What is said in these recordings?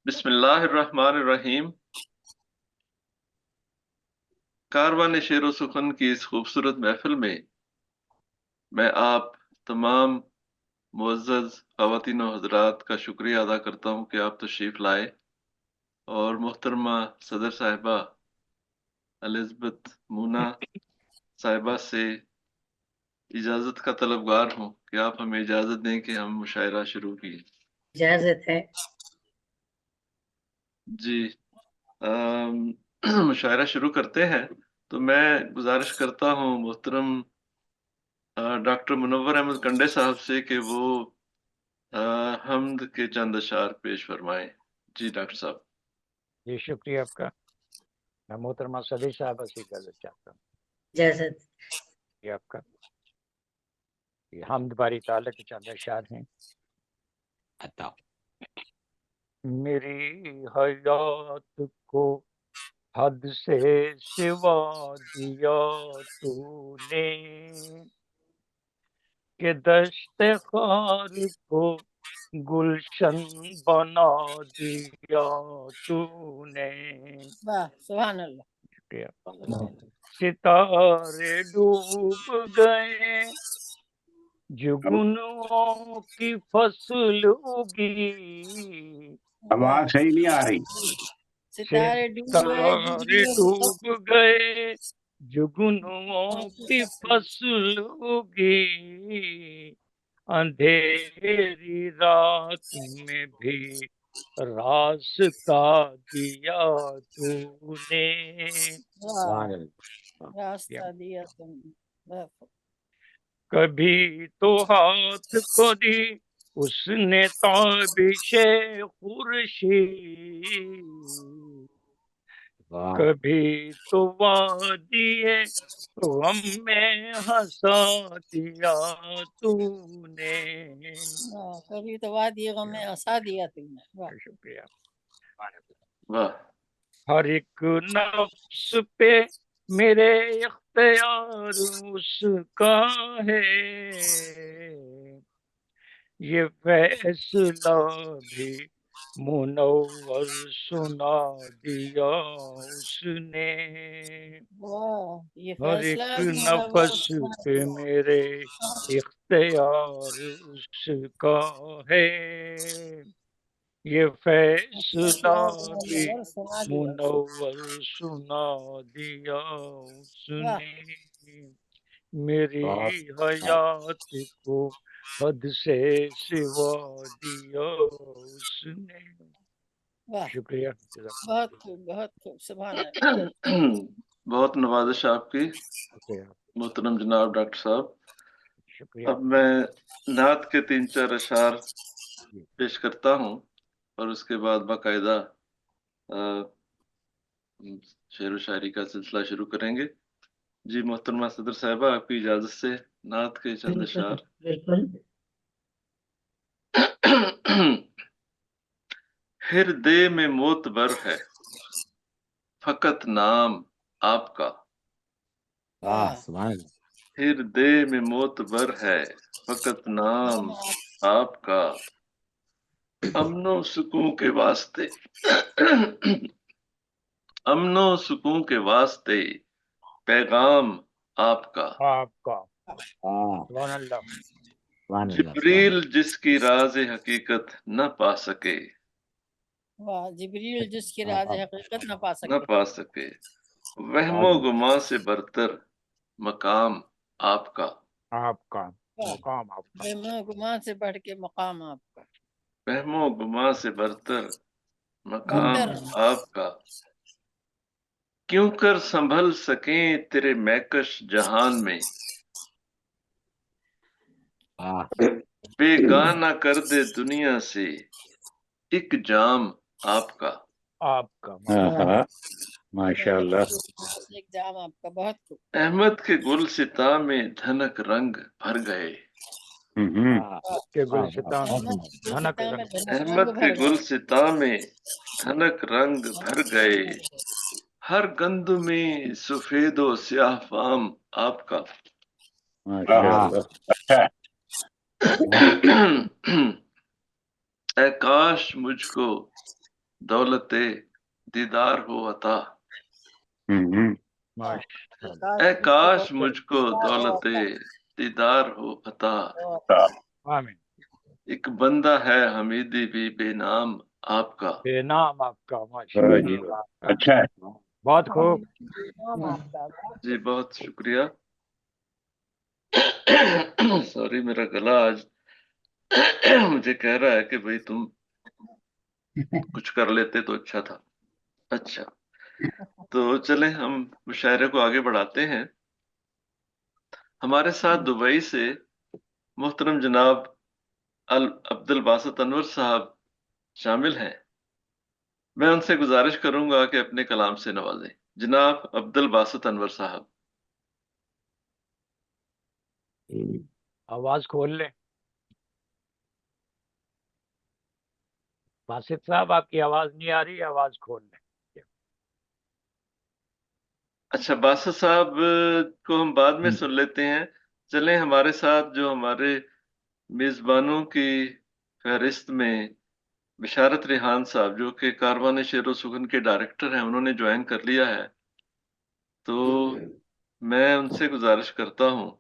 बिस्मिल्लाहिर्रहमानिर्रहीम। कारवान शेर व सुखन की इस खूबसूरत महफिल में मैं आप तमाम मुअज़्ज़ज़ ख़वातीन व हज़रात का शुक्रिया अदा करता हूँ कि आप तशरीफ़ लाए और मोहतरमा सदर साहिबा एलिज़ाबेथ मूना साहिबा से इजाज़त का तलबगार हूँ कि आप हमें इजाज़त दें कि हम मुशायरा शुरू किए। इजाजत है। जी, मुशायरा शुरू करते हैं। तो मैं गुजारिश करता हूँ मोहतरम डॉक्टर मुनव्वर अहमद कंडे साहब से कि वो अ, हम्द के चंद अशार पेश फरमाएं। जी डॉक्टर साहब। जी शुक्रिया आपका। मैं मोहतरमा सदी साहब से इजाज़त चाहता हूँ। इजाजत। ये आपका ये हमद बारी ताला के चंद अशार हैं। अता मेरी हयात को हद से सिवा दिया तूने, कि दश्त खार को गुलशन बना दिया तूने। वाह, सुभान अल्लाह। शुक्रिया। सितारे डूब गए, जुगनुओं की फसल उगी। आवाज सही नहीं आ रही। सितारे डूब गए, जुगनुओं की फसल उगी। अंधेरी रात में भी रास्ता दिया तूने। रास्ता दिया तुमने। कभी तो हाथ को दी उसने ताबिशे खुर्शीद, कभी तो वादिए गम में हंसा दिया तूने। कभी तो वादिए गम में हंसा दिया तुमने। वाह, शुक्रिया। वाह। हर एक नफ्स पे मेरे इख्तियार उसका है, ये फैसला भी मुनव्वर सुना दिया उसने। वाह, ये हर फैसला एक भी मुनव्वर नफ्स सुना पे दिया। मेरे इख्तियार उसका है, ये फैसला भी मुनव्वर सुना दिया। मुनव्वर सुना दिया वाह, उसने। मेरी हयात को हद से सिवा दिया उसने। वाह, शुक्रिया। बहुत खूब, सुभान अल्लाह। बहुत नवाजिश आपकी शुक्रिया। मोहतरम जनाब डॉक्टर साहब। शुक्रिया। अब मैं नात के 3-4 अशार पेश करता हूँ और उसके बाद बाकायदा शेर व शायरी का सिलसिला शुरू करेंगे। जी मोहतरमा सदर साहिबा, आपकी इजाजत से नात के चंद अशार। बिल्कुल। हृदय में मोतबर है फकत नाम आपका। हृदय में मोतबर है फकत नाम आपका। अमनो सुकून के वास्ते अमनो सुकून के वास्ते पैगाम आपका। जिब्रील जिसकी राज हकीकत न पा सके। वाह, जिब्रील जिसकी राज हकीकत न पा सके। वहमो गुमा से बरतर मकाम आपका। मुकाम आपका। गुमान से बढ़ के मकाम आपका। वहमो गुमा से बरतर मकाम बरतर। आपका। क्यों कर संभल सकें तेरे मैकश जहान में। बेगाना कर दे दुनिया से एक जाम आपका। माशाल्लाह। एक जाम आपका। बहुत खूब। अहमद के गुलसिता में धनक रंग भर गए। के गुलसिता में धनक अहमद के गुलसिता में धनक रंग भर गए। हर गंद में सफेदो स्याह फाम आपका। माशाल्लाह। ऐ काश मुझको दौलते दीदार हो अता। माशाल्लाह। ए काश मुझको दौलते दीदार हो अता। आमीन। एक बंदा है हमीदी भी बेनाम आपका। बेनाम आपका। वाह जी वाह, माशाल्लाह। अच्छा है। बहुत खूब। जी बहुत शुक्रिया। सॉरी, मेरा गला आज मुझे कह रहा है कि भाई तुम कुछ कर लेते तो अच्छा था। अच्छा, तो चलें हम मुशायरे को आगे बढ़ाते हैं। हमारे साथ दुबई से मोहतरम जनाब अल अब्दुल बासित अनवर साहब शामिल हैं। मैं उनसे गुजारिश करूंगा कि अपने कलाम से नवाजें। जनाब अब्दुल बासित अनवर साहब। आवाज खोल ले। बासित साहब, आपकी आवाज नहीं आ रही, आवाज खोल ले। अच्छा, बासित साहब को हम बाद में सुन लेते हैं। चलें हमारे साथ जो हमारे मेजबानों की फहरिस्त में बिशारत रिहान साहब, जो कि कारवान शेर व सुखन के डायरेक्टर हैं, उन्होंने ज्वाइन कर लिया है। तो मैं उनसे गुजारिश करता हूं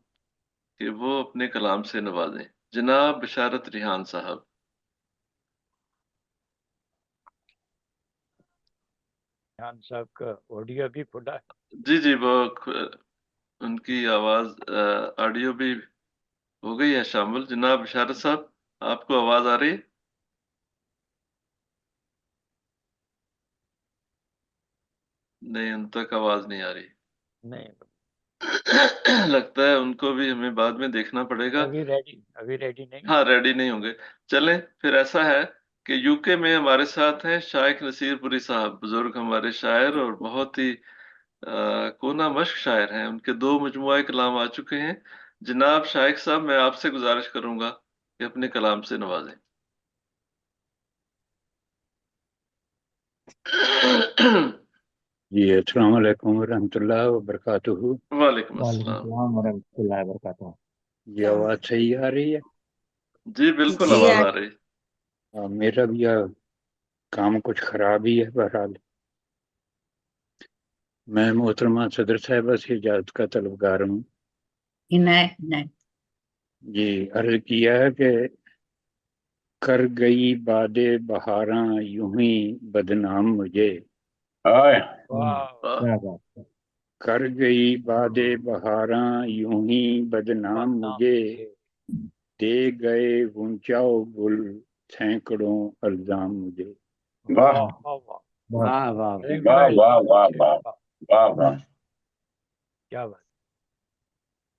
कि वो अपने कलाम से नवाजें। जनाब बिशारत रिहान साहब। खान साहब का ऑडियो भी खुला है। जी जी, वो उनकी आवाज ऑडियो भी हो गई है शामिल। जनाब बिशारत साहब, आपको आवाज आ रही है? नहीं, उन तक आवाज नहीं आ रही। नहीं, लगता है उनको भी हमें बाद में देखना पड़ेगा। अभी रेडी नहीं। हाँ, रेडी नहीं होंगे। चलें फिर, ऐसा है कि यूके में हमारे साथ हैं शाइख नसीरपुरी साहब, बुजुर्ग हमारे शायर और बहुत ही कोना मश्क शायर हैं। उनके 2 मजमुआ कलाम आ चुके हैं। जनाब शाइख साहब, मैं आपसे गुजारिश करूंगा कि अपने कलाम से नवाजें। जी अस्सलाम वालेकुम रहमतुल्लाह व बरकातुहू। वालेकुम अस्सलाम। ये आवाज सही आ रही है? जी बिल्कुल जी, आवाज आ रही। मेरा भी काम कुछ खराब ही है। बहरहाल मैं मोहतरमा सदर साहिबा से इजाजत का तलबगार हूँ। जी अर्ज किया है कि कर गई बादे बहारां यूं ही बदनाम मुझे। वाह। कर गई बादे बहारां यूं ही बदनाम मुझे। दे गए गुंचाओ गुल सैकड़ों अल्जाम मुझे। वाह वाह वाह वाह वाह वाह वाह वाह वाह वाह। क्या बात।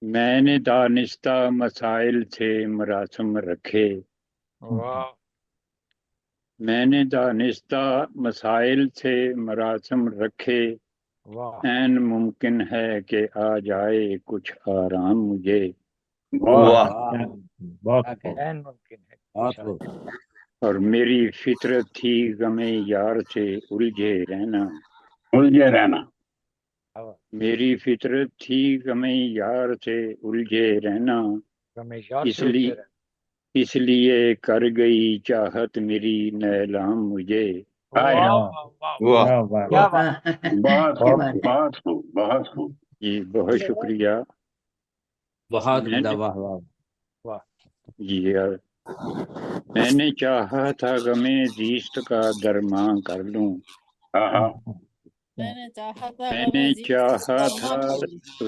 मैंने दानिस्ता मसाइल से मरासम रखे। वाह। मैंने दानिस्ता मसाइल से मरासम रखे। वाह। ऐन मुमकिन है कि आ जाए कुछ आराम मुझे। वाह, बहुत ऐन मुमकिन है। और मेरी फितरत थी गमे यार से उलझे रहना। उलझे रहना। मेरी फितरत थी गमे यार से उलझे रहना। हमेशा इसलिए कर गई चाहत मेरी नैलाम मुझे। वाह वाह, वाह। क्या बात। बहुत खूब, बहुत खूब, बहुत खूब। जी बहुत शुक्रिया। बहुत मैंने वाह वाह। वाह। जी मैंने चाहा था गमे जीस्त का दरमां कर लूं। मैंने चाहा था मैंने चाहा था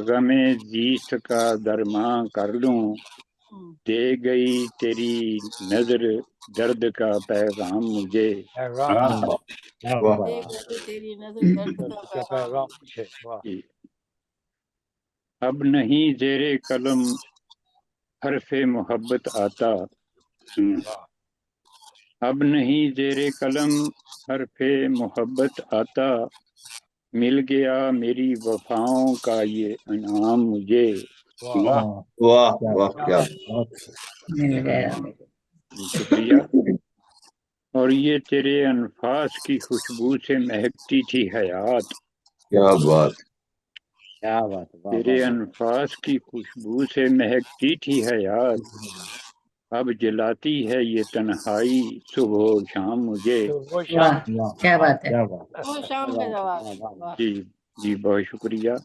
गमे जीस्त का दरमां कर लूं। दे गई तेरी नजर दर्द का पैगाम मुझे। तेरी नजर दर्द का पैगाम। वाह। जी, अब नहीं जेरे कलम हरफे मोहब्बत आता। अब नहीं जेरे कलम हरफे मोहब्बत आता। मिल गया मेरी वफाओं का ये इनाम मुझे। वाह वाह वाह, क्या शुक्रिया। और ये तेरे अनफास की खुशबू से महकती थी हयात। क्या बात। तेरे अनफास की खुशबू से महकती थी हयात। अब जलाती है ये तन्हाई सुबह शाम मुझे। तो वो वाह शाम क्या बात है। वो शाम का जवाब। वाह। जी जी, बहुत शुक्रिया।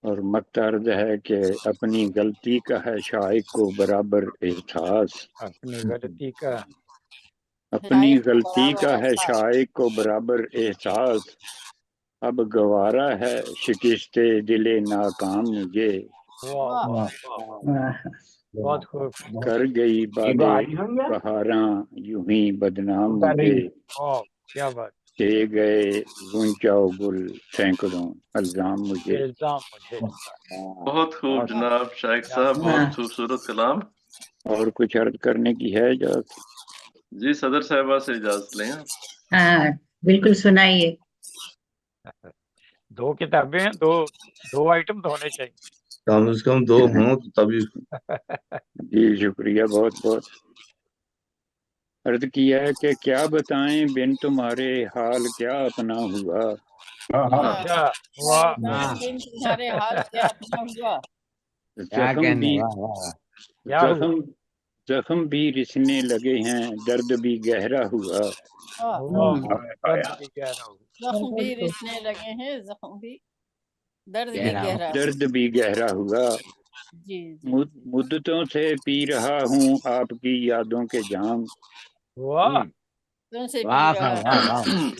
और मत अर्ज है कि अपनी गलती का है शाइक को बराबर एहसास। अपनी गलती का अपनी शायद को गलती का बराबर है एहसास। शाइक को बराबर एहसास। अब गवारा है शिकस्ते दिले नाकाम मुझे। वाह वाह। वाह वाह, वाह बहुत खूब। कर गई बादे बहारां यूं ही बदनाम मुझे। वाह क्या बात। दे गए गुंचाओ गुल सैकड़ों अल्जाम मुझे। इल्जाम मुझे बहुत खूब जनाब शाइक साहब, वाह बहुत खूबसूरत कलाम। और कुछ अर्ज करने की है जो? जी सदर साहिबा से इजाजत लें आप। हाँ बिल्कुल सुनाइए। दो किताबें हैं, दो दो आइटम तो होने चाहिए। कम से कम 2 हों तो तभी। जी शुक्रिया बहुत बहुत। अर्ज किया है कि क्या बताएं बिन तुम्हारे हाल क्या अपना हुआ। अच्छा क्या वाह बताएं बिन तुम्हारे हाल क्या अपना हुआ। जख्म भी क्या हुआ। जख्म जख्म भी रिसने लगे हैं दर्द भी गहरा हुआ। वाह। वाह दर्द भी गहरा हुआ। जख्म भी रिसने लगे हैं, जख्म भी, दर्द भी गहरा है। दर्द भी गहरा हुआ। जी जी जी। मुद्दतों से पी रहा हूँ आपकी यादों के जाम। वाह तुमसे पी रहा है।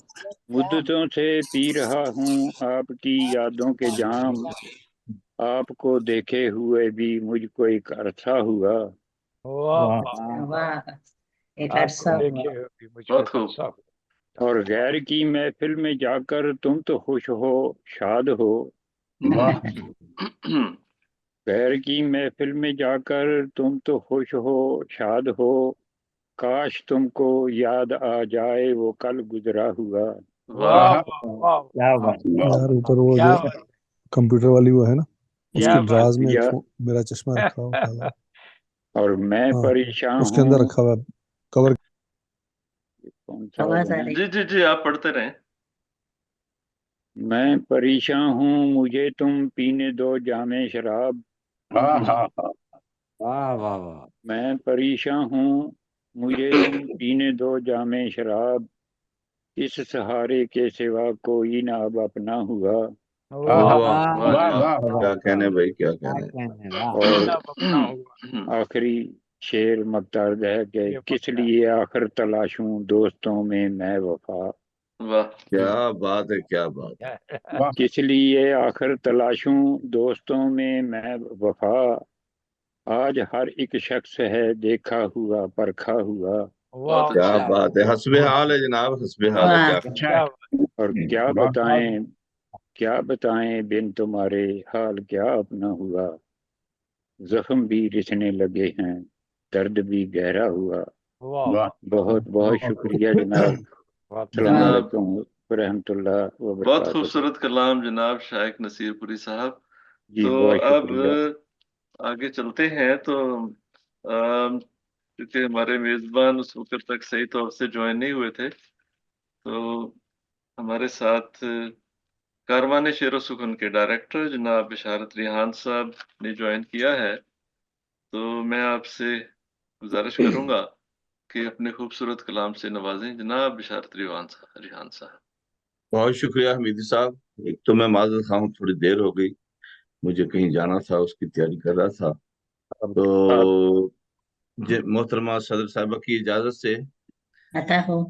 मुद्दतों से पी रहा हूँ आपकी यादों के जाम। आपको देखे हुए भी मुझको एक अरसा हुआ। वाह वाह, वाह एक आपको अरसा देखे हुआ। हुए भी मुझको बहुत एक खूब। अरसा हुआ। और गैर की महफिल में जाकर तुम तो खुश हो शाद हो। गैर की महफिल में जाकर तुम तो खुश हो शाद हो। काश तुमको याद आ जाए वो कल गुजरा हुआ। वाह वाह वाह यार ऊपर वो क्या जो बात कंप्यूटर वाली वो है ना, क्या उसके बात ड्राज में या मेरा चश्मा रखा हुआ काला। और मैं हाँ परेशान उसके अंदर हूँ। रखा हुआ है, कवर। कौन सा आवाज आ है? रही। जी जी जी, आप पढ़ते रहें। मैं परेशान हूँ मुझे तुम पीने दो जामे शराब। मैं परेशान हूँ मुझे तुम पीने दो जामे शराब। इस सहारे के सिवा कोई ना अब अपना हुआ। वाह वाह वाह वाह, क्या कहने भाई, क्या कहने। कोई और ना अपना हुआ। आखिरी शेर मकतार है कि ये किस पक्का लिए आखिर तलाशूं दोस्तों में मैं वफा। वाह। क्या बात है, क्या बात है। है। किस लिए आखिर तलाशूं दोस्तों में मैं वफा। आज हर एक शख्स है देखा हुआ परखा हुआ। वाह बहुत क्या अच्छे। बात है, हस्बे हाल है जनाब, हस्बे हाल है, वाह क्या क्या बात। और क्या बताएं बिन तुम्हारे हाल क्या अपना हुआ। जख्म भी रिसने लगे हैं दर्द भी गहरा हुआ। वाह वाह बहुत बहुत शुक्रिया जनाब। वाह अस्सलाम जनाब वालेकुम रहमतुल्लाह व बहुत बरकातहू। खूबसूरत कलाम जनाब शाइक नसीरपुरी साहब। जी तो बहुत अब शुक्रिया। आगे चलते हैं। तो क्योंकि हमारे मेजबान उस वक्त तक सही तौर से ज्वाइन नहीं हुए थे, तो हमारे साथ कारवान शेर सुकून के डायरेक्टर जनाब बिशारत रिहान साहब ने ज्वाइन किया है। तो मैं आपसे गुजारिश करूंगा कि अपने खूबसूरत कलाम से नवाजें जनाब बिशारत रिहान साहब। बहुत शुक्रिया हमीदी साहब। एक तो मैं माजरत खां, थोड़ी देर हो गई, मुझे कहीं जाना था, उसकी तैयारी कर रहा था। आप तो मोहतरमा सदर साहबा की इजाजत से आता हो।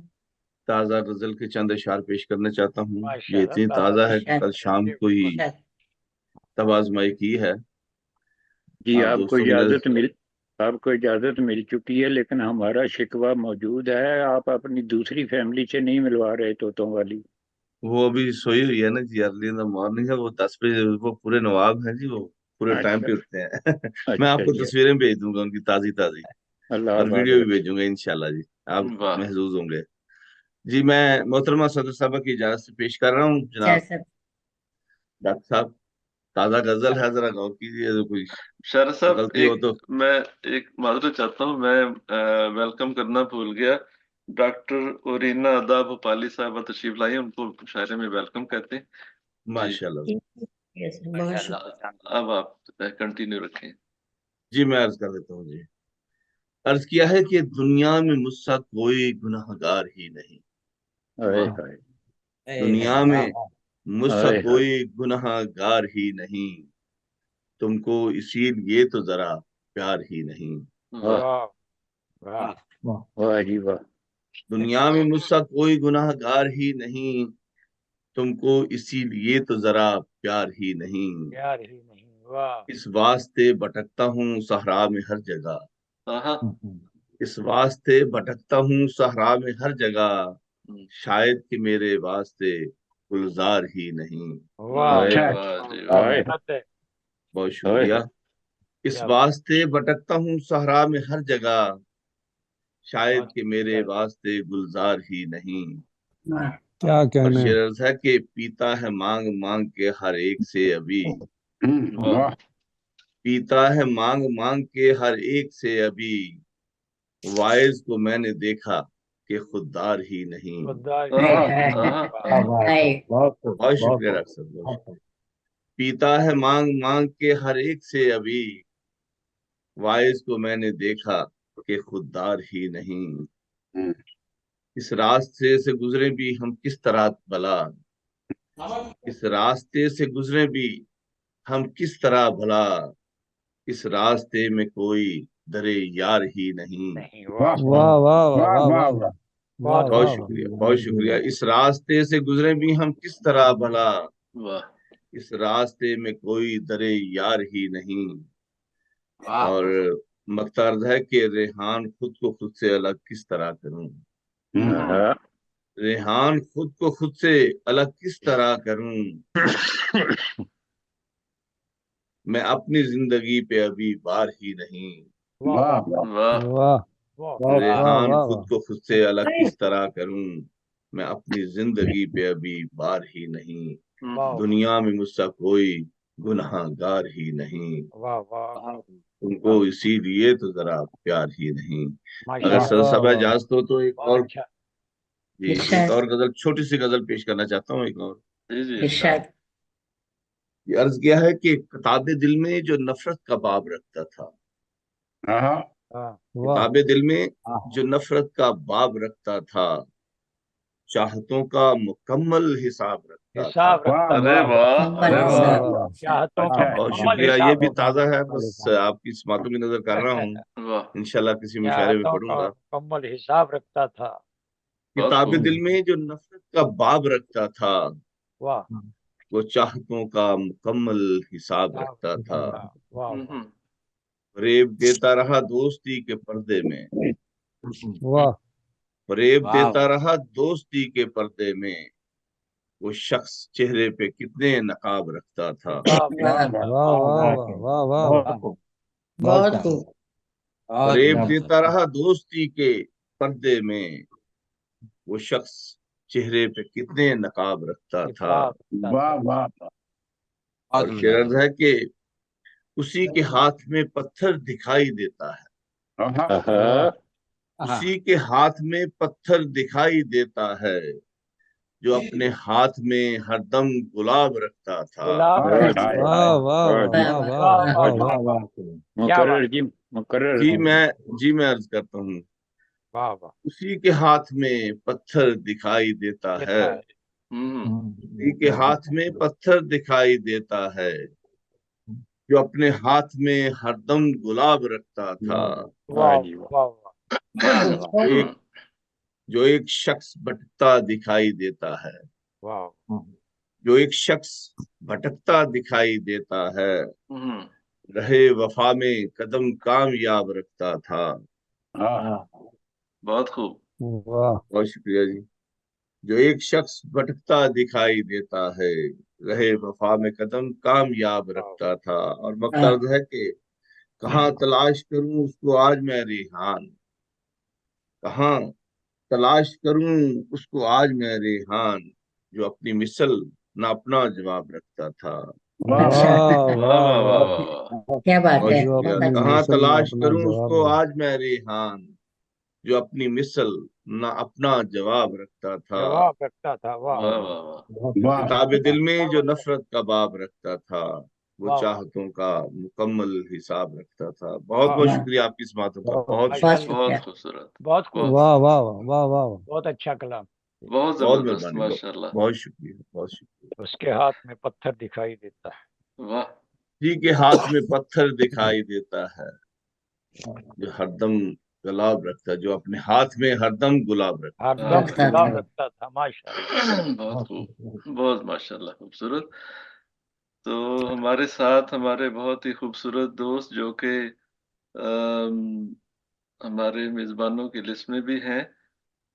ताज़ा गजल के चंद अशार पेश करना चाहता हूँ। ये माशाल्लाह इतनी ताज़ा ताज़ा है कि शायद कल शाम को ही शायद तब आजमाई की है। जी आप दोस्तों की नजर। आपको इजाजत मिल चुकी है, लेकिन हमारा शिकवा मौजूद है। आप अपनी दूसरी फैमिली से नहीं मिलवा रहे तोतों वाली। वो अभी सोई हुई है ना जी, अर्ली इन द मॉर्निंग है, वो 10 बजे, वो पूरे नवाब हैं जी, वो पूरे टाइम अच्छा पे उठते हैं। मैं अच्छा आपको जी। तस्वीरें भेज दूंगा उनकी, ताजी ताजी, अल्लाह और आबाद वीडियो भी रखे। भेजूंगा इंशाल्लाह जी। आप वाह। महजूज होंगे। जी मैं मोहतरमा सदर साहबा की इजाजत से पेश कर रहा हूँ अच्छा जनाब। सब। डॉक्टर साहब, ताजा गजल है, जरा गौर कीजिए, तो कोई शार साहब गलती हो तो। मैं एक माजरत चाहता हूँ, मैं वेलकम करना भूल गया। डॉक्टर ओरीना अदा भोपाली साहब तशरीफ लाई हैं, उनको शायरे में वेलकम कहते हैं। जी माशाल्लाह। बहुत शुक्रिया। अब आप कंटिन्यू रखें। जी मैं अर्ज कर देता हूँ जी। अर्ज किया है कि दुनिया में मुझसा कोई गुनाहगार ही नहीं, हाय हाय दुनिया में मुझसा हाय हाय कोई गुनाहगार ही नहीं, तुमको इसीलिए तो जरा प्यार ही नहीं। वाह वाह वाह जी वाह दुनिया में मुझसा कोई गुनाहगार ही नहीं, तुमको इसीलिए तो जरा प्यार ही नहीं। प्यार ही नहीं। वाह इस वास्ते भटकता हूँ सहरा में हर जगह, आहा, इस वास्ते भटकता हूँ सहरा में हर जगह, शायद कि मेरे वास्ते गुलजार ही नहीं। वाह जी हाय वाह जी क्या वाह। हाय बात है। बहुत हाय शुक्रिया। इस क्या वास्ते भटकता हूँ सहरा में हर जगह, शायद बात कि मेरे है। वास्ते गुलजार ही नहीं। वाह क्या और कहने। शेर अर्ज है कि पीता है मांग मांग के हर एक से अभी, वाह वाह पीता है मांग मांग के हर एक से अभी, वाइज को मैंने देखा कि खुददार ही नहीं। खुददार हाय आहा, हाय आहा, हाय बहुत शुक्रिया डॉक्टर साहब, बहुत शुक्रिया। पीता है मांग मांग के हर एक से अभी, वाइज को मैंने देखा कि खुददार ही नहीं। इस रास्ते से गुजरे भी हम किस तरह भला, इस रास्ते से गुजरे भी हम किस तरह भला, इस रास्ते में कोई दरे यार ही नहीं। नहीं। वाह वाह वाह वाह वाह वाह वाह बहुत बहुत वाह शुक्रिया, बहुत शुक्रिया। इस रास्ते से गुजरे भी हम किस तरह भला, वाह इस रास्ते में कोई दरे यार ही नहीं। और मकसद है कि रेहान खुद को खुद से अलग किस तरह करूं, हाँ रेहान खुद को खुद से अलग किस तरह करूं, मैं अपनी जिंदगी पे अभी बार ही नहीं। वाह वाह वाह वाह रेहान वाह खुद को खुद से अलग किस तरह करूं, मैं अपनी जिंदगी पे अभी बार ही नहीं। वाह दुनिया में मुझसा कोई गुनाहगार ही नहीं, वाह वाह तुमको इसीलिए तो जरा प्यार ही नहीं। अगर माशाल्लाह। सर वाह सब वाह इजाजत हो तो एक बहुत और, अच्छा। जी एक इरशाद और गजल, छोटी सी गजल पेश करना चाहता हूँ। एक और जी जी इरशाद ये अर्ज किया है कि किताबे दिल में जो नफरत का बाब रखता था, हाँ वाह किताबे दिल में जो नफरत का बाब रखता था, चाहतों का मुकम्मल हिसाब रखता था। हिसाब रखता अरे था। वाह मुकम्मल अरे वाह वाह वाह हिसाब वाह चाहतों का बहुत मुकम्मल शुक्रिया, ये हिसाब भी रखता ताजा है, बस आपकी इस बातों की नजर कर रहा हूँ, वाह इंशाल्लाह किसी मुशायरे में चाहतों का पढ़ूंगा। मुकम्मल हिसाब रखता था। बहुत किताबे खूब दिल में जो नफरत का बाब रखता था, वाह वो चाहतों का मुकम्मल हिसाब हिसाब रखता था। रखता था। वाह वाह फरेब देता रहा दोस्ती के पर्दे में, वाह फरेब देता रहा दोस्ती के पर्दे में, वो शख्स चेहरे पे कितने नकाब रखता था। हिसाब वाह रखता था। वाह वाह वाह वाह वाह वाह बहुत खूब फरेब देता रहा दोस्ती के पर्दे में, वो शख्स चेहरे पे कितने नकाब रखता था। हिसाब रखता था। और शेर है कि उसी के हाथ में पत्थर दिखाई देता है, वाह उसी के हाथ में पत्थर दिखाई देता है, जो अपने हाथ में हरदम गुलाब रखता था। गुलाब रखता वाह था। वाह वाह वाह वाह वाह वाह वाह वाह वाह वाह वाह क्या बात। मुकर्रर जी मुकर्रर जी मैं अर्ज करता हूँ, वाह वाह उसी के हाथ में पत्थर दिखाई देता है, देता है। उसी के हाथ में पत्थर दिखाई देता है, जो अपने हाथ में हरदम गुलाब रखता था। वाह जी वाह वाह एक जो एक शख्स भटकता दिखाई देता है, वाह जो एक शख्स भटकता दिखाई देता है, हम्म, रहे वफा में कदम कामयाब रखता था। बहुत खूब वाह बहुत शुक्रिया जी। जो एक शख्स भटकता दिखाई देता है, रहे वफा में कदम कामयाब रखता था। और मकसद है कि कहाँ तलाश करूं उसको आज मैं रेहान, कहाँ तलाश करूं उसको आज मैं रेहान, जो अपनी मिसल न अपना जवाब रखता था। अच्छा वाह वाह वाह वाह वाह वाह वाह वाह क्या बात बहुत है जो शुक्रिया। बहुत अपनी अच्छा कहाँ मिसल में तलाश अपना करूं जवाब उसको दे। आज मैं रेहान, जो अपनी मिसल न अपना जवाब रखता था। जवाब रखता था। वाह वाह वाह वाह किताब दिल में जो नफरत का बाब रखता था, वो वाह चाहतों का मुकम्मल हिसाब रखता था। बहुत बहुत वाह शुक्रिया आपकी इस बातों का, वाह बहुत बहुत शुक्रिया, बहुत शुक्रिया। खूबसूरत, बहुत खूब बहुत वाह वाह वाह वाह वाह बहुत अच्छा कलाम। बहुत बहुत जबरदस्त, मेहरबानी, माशाल्लाह, बहुत शुक्रिया, बहुत शुक्रिया। उसके हाथ में पत्थर दिखाई देता है। वाह, जी के हाथ में पत्थर दिखाई देता है, जो हरदम गुलाब रखता है, जो अपने हाथ में हरदम गुलाब रखता हरदम रखता गुलाब था। रखता था, माशाल्लाह। बहुत खूब, बहुत माशाल्लाह, खूबसूरत। तो हमारे साथ हमारे बहुत ही खूबसूरत दोस्त जो कि अम, हमारे मेजबानों की लिस्ट में भी हैं,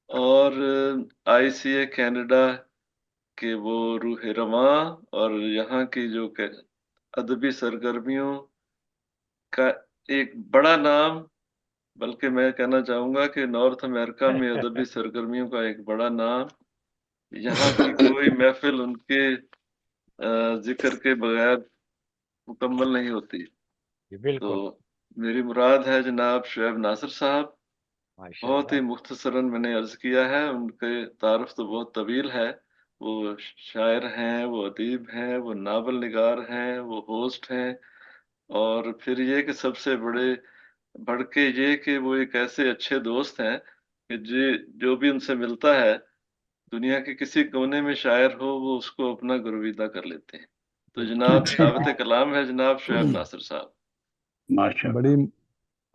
और आईसीए कनाडा के वो रूह रवां, और यहाँ की जो अदबी सरगर्मियों का एक बड़ा नाम, बल्कि मैं कहना चाहूंगा कि नॉर्थ अमेरिका में अदबी सरगर्मियों का एक बड़ा नाम, यहाँ की कोई महफिल उनके जिक्र के बगैर मुकम्मल नहीं होती। जी, तो बिल्कुल, मेरी मुराद है जनाब शुएब नासिर साहब। बहुत ही माशाल्लाह। मुख्तसरन मैंने अर्ज किया है, उनके तारुफ तो बहुत तवील है। वो शायर हैं, वो अदीब हैं, वो नावल निगार हैं, वो होस्ट हैं, और फिर ये कि सबसे बड़े बढ़ के ये कि वो एक ऐसे अच्छे दोस्त हैं कि जो भी उनसे मिलता है, दुनिया के किसी कोने में शायर हो, वो उसको अपना गुरविदा कर लेते हैं। तो जनाब अच्छा, दावत कलाम है जनाब शुएब नासिर साहब। माशाल्लाह। बड़ी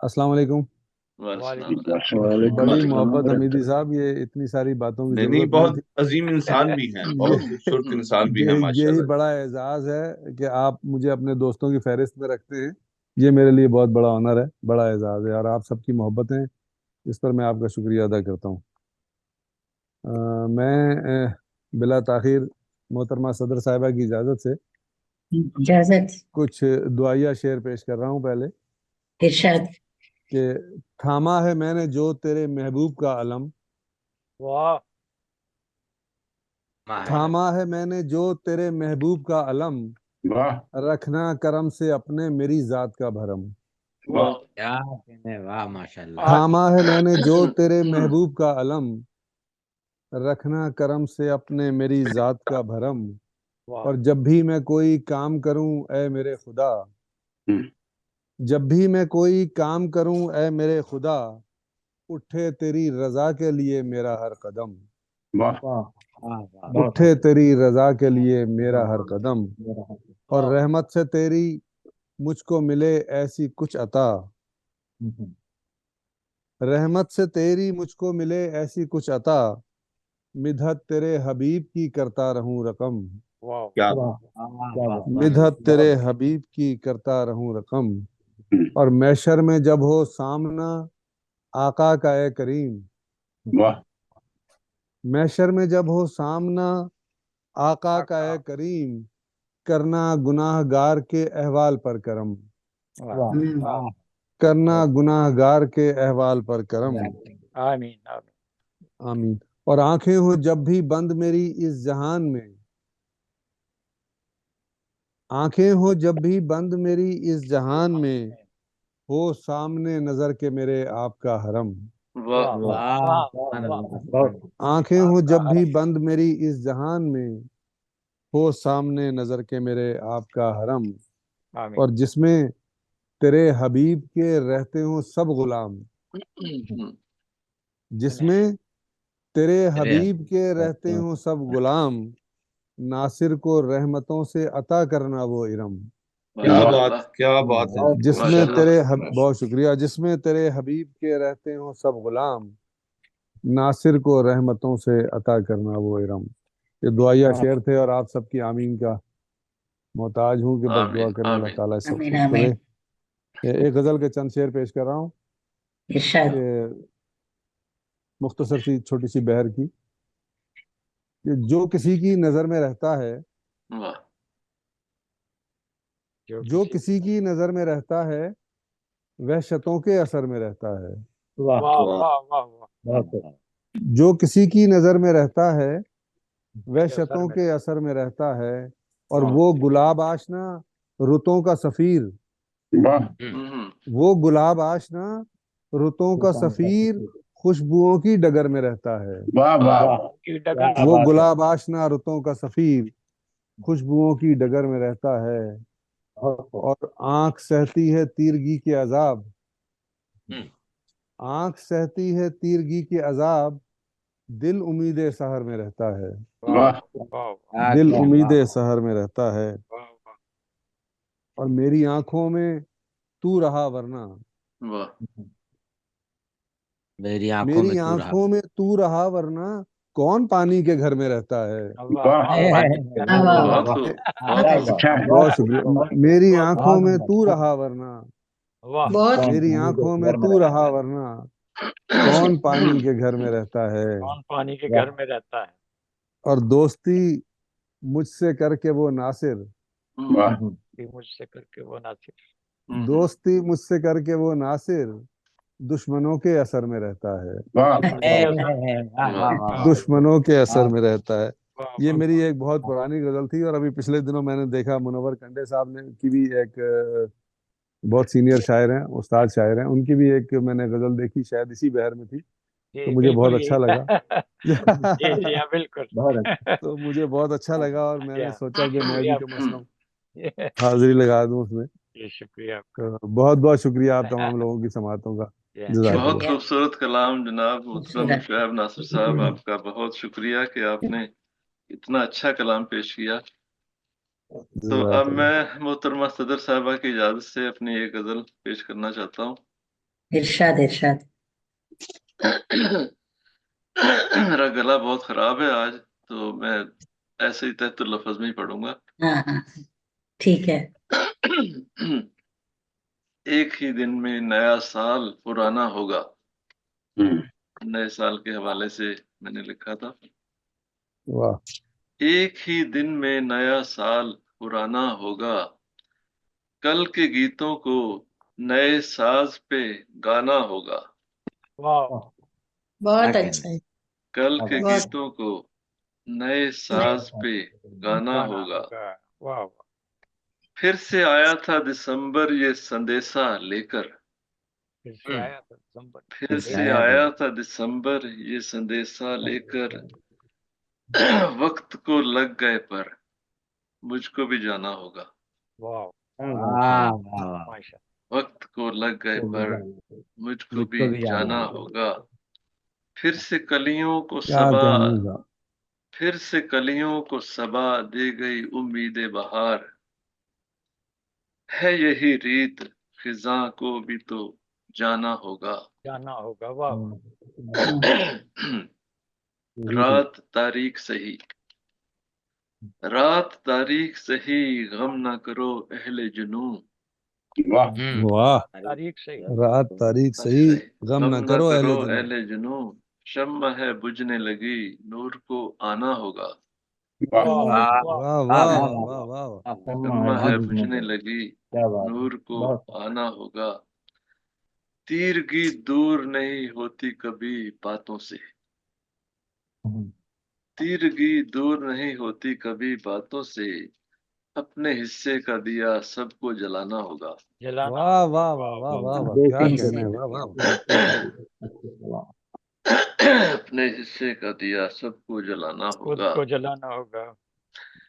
अस्सलाम वालेकुम। वालेकुम वालेकुम सलाम। वालेकुम बड़ी अस्सलाम मोहब्बत हमीदी वरहमतुल्लाह। साहब, ये इतनी सारी बातों की है। नहीं, जरूरत नहीं बहुत थी। अजीम इंसान भी हैं, ये बहुत खूबसूरत इंसान भी हैं, यही माशाल्लाह। बड़ा एजाज है कि आप मुझे अपने दोस्तों की फहरिस्त में रखते हैं। ये मेरे लिए बहुत बड़ा ऑनर है, बड़ा एजाज है, और आप सबकी मोहब्बत है, इस पर मैं आपका शुक्रिया अदा करता हूँ। मैं बिला ताखिर मोहतरमा सदर साहिबा की इजाज़त से इजाजत, कुछ दुआया शेर पेश कर रहा हूँ पहले, इरशाद। कि थामा है मैंने जो तेरे महबूब का अलम, वाह, थामा है मैंने जो तेरे महबूब का अलम, वाह रखना करम से अपने मेरी जात का भरम। वाह, वाह माशाल्लाह। आज थामा है मैंने जो तेरे महबूब का अलम, रखना करम से अपने मेरी जात का भरम। वाह और जब भी मैं कोई काम करूं ए मेरे खुदा, हम्म, जब भी मैं कोई काम करूं ए मेरे खुदा, उठे तेरी रजा के लिए मेरा हर कदम, वाह उठे तेरी रजा के लिए मेरा हर कदम। और वाह रहमत से तेरी मुझको मिले ऐसी कुछ अता, रहमत से तेरी मुझको मिले ऐसी कुछ अता, मिधत तेरे हबीब की करता रहूं रकम, वाह क्या मिधत तेरे हबीब की करता रहूं रकम। और मैशर में जब हो सामना आका का ए करीम, वाह मैशर में जब हो सामना आका का ए करीम, करना गुनाहगार के अहवाल पर करम, वाह, करना गुनाहगार के अहवाल पर करम। आमीन आमीन। आमीन। और आंखें हो जब भी बंद मेरी इस जहान में, आंखें हो जब भी बंद मेरी इस जहान में, हो सामने नजर के मेरे आपका हरम। वाह, वाह वाह वाह, आंखें हो आपका जब भी बंद मेरी इस जहान में, हो सामने नजर के मेरे आपका हरम। आमीन। और जिसमें तेरे हबीब के रहते हो सब गुलाम, जिसमें तेरे हबीब के रहते हो सब गुलाम, नासिर को रहमतों से अता करना वो इरम। क्या माशाल्लाह, बात, क्या बात है। जिसमें माशाल्लाह, तेरे बहुत शुक्रिया, जिसमें तेरे हबीब के रहते हो सब गुलाम, नासिर को रहमतों से अता करना वो इरम। ये दुआया शेर थे, और आप सबकी आमीन का मोहताज हूँ कि बस दुआ आमीन, करें, अल्लाह आमीन, ताला सब आमीन कुछ करे। आमीन। एक गज़ल के चंद शेर पेश कर रहा हूँ, इरशाद। कि मुख्तसर सी छोटी सी बहर की, कि जो किसी की नज़र में रहता है, वाह, जो किसी की नज़र में रहता है, वह शतों के असर में रहता है। वाह वाह, वाह वाह वाह, जो किसी की नज़र में रहता है, वह के असर शतों में के असर में रहता है। और वाह वो गुलाब आशना रुतों का सफीर, वाह वो गुलाब आशना रुतों का सफीर, खुशबुओं की डगर में रहता है। वाह वाह वाह, की डगर में वो रहता गुलाब आशना रुतों का सफीर, खुशबुओं की डगर में रहता है। और आंख सहती है तीरगी के अजाब, आंख सहती है तीरगी के अजाब, दिल उम्मीदे सहर में रहता है, वाह वाह दिल वाह, उम्मीदे सहर में रहता है। वाह वाह। और मेरी आंखों में तू रहा वरना, वाह मेरी आंखों मेरी में तू रहा। आंखों में तू रहा वरना कौन पानी के घर में रहता है। वाह वाह वाह, वाह, बहुत वाह, खूब वाह, बहुत खूब अच्छा है। बहुत शुक्रिया। मेरी आंखों में तू रहा वरना, वाह बहुत मेरी आंखों में तू रहा वरना कौन पानी के घर में रहता है। कौन पानी के घर में रहता है। और दोस्ती मुझसे करके वो नासिर, वाह कि मुझसे करके वो नासिर, दोस्ती मुझसे करके वो नासिर दुश्मनों के असर में रहता है, वाह दुश्मनों के असर में रहता है। वाह ये वाह। मेरी एक बहुत पुरानी गजल थी और अभी पिछले दिनों मैंने देखा मुनव्वर कंडे साहब ने की भी एक बहुत सीनियर शायर हैं, उस्ताद शायर हैं, उनकी भी एक मैंने गजल देखी, शायद इसी बहर में थी, तो जी मुझे बिल्कुल बहुत यही अच्छा लगा। जी जी हाँ बिल्कुल। तो मुझे बहुत अच्छा लगा और मैंने शुक्रिया सोचा कि मैं भी शुक्रिया कम से कम ये हाजिरी लगा दूं उसमें। शुक्रिया आपका। तो बहुत बहुत शुक्रिया आप तमाम लोगों की समातों का। ये बहुत जज़ाकल्लाह। खूबसूरत कलाम जनाब मोहतरम खूबसूरत। शुएब नासिर साहब, आपका बहुत शुक्रिया कि आपने इतना अच्छा कलाम पेश किया। तो अब जज़ाकल्लाह। मैं मोहतरमा सदर साहबा की इजाजत से अपनी एक गजल पेश करना चाहता हूँ। इरशाद इरशाद। मेरा गला बहुत खराब है आज, तो मैं ऐसे ही तहतुल लफ्ज में ही पढ़ूंगा। हाँ हाँ ठीक है। एक ही दिन में नया साल पुराना होगा, हम्म, नए साल के हवाले से मैंने लिखा था। वाह एक ही दिन में नया साल पुराना होगा, कल के गीतों को नए साज पे गाना होगा, वाह बहुत अच्छा है। कल के बहुत गीतों को नए साज पे गाना गाना होगा। होगा। वाह वाह। फिर से आया था दिसंबर ये संदेशा लेकर, फिर से आया था दिसंबर, फिर से आया था दिसंबर ये संदेशा लेकर, वक्त को लग गए पर मुझको भी जाना होगा, वाह माशा। वक्त को लग गए पर मुझको भी जाना होगा। फिर से कलियों को क्या सबा, कहने का। फिर से कलियों को सबा दे गई उम्मीद बहार, है यही रीत खिजा को भी तो जाना होगा। जाना होगा। वाह रात तारीख सही, रात तारीख सही, गम ना करो अहले जुनू, वाह वाह तारीख से रात तारीख सही, गम गम न ना करो करो अहले जुनून। अहले जुनू, शम्म है बुझने लगी, नूर को आना होगा, वाह वाह वाह वाह वाह वाह वाह वाह। शम्म है बुझने लगी, नूर को आना होगा। तीरगी दूर नहीं होती कभी बातों से, तीरगी दूर नहीं होती कभी बातों से, अपने हिस्से का दिया सबको जलाना होगा, जलाना वाह होगा। वाह वाह वाह वाह वाह, क्या कहने, वाह वाह। अपने हिस्से का दिया सबको जलाना खुद होगा। को जलाना होगा।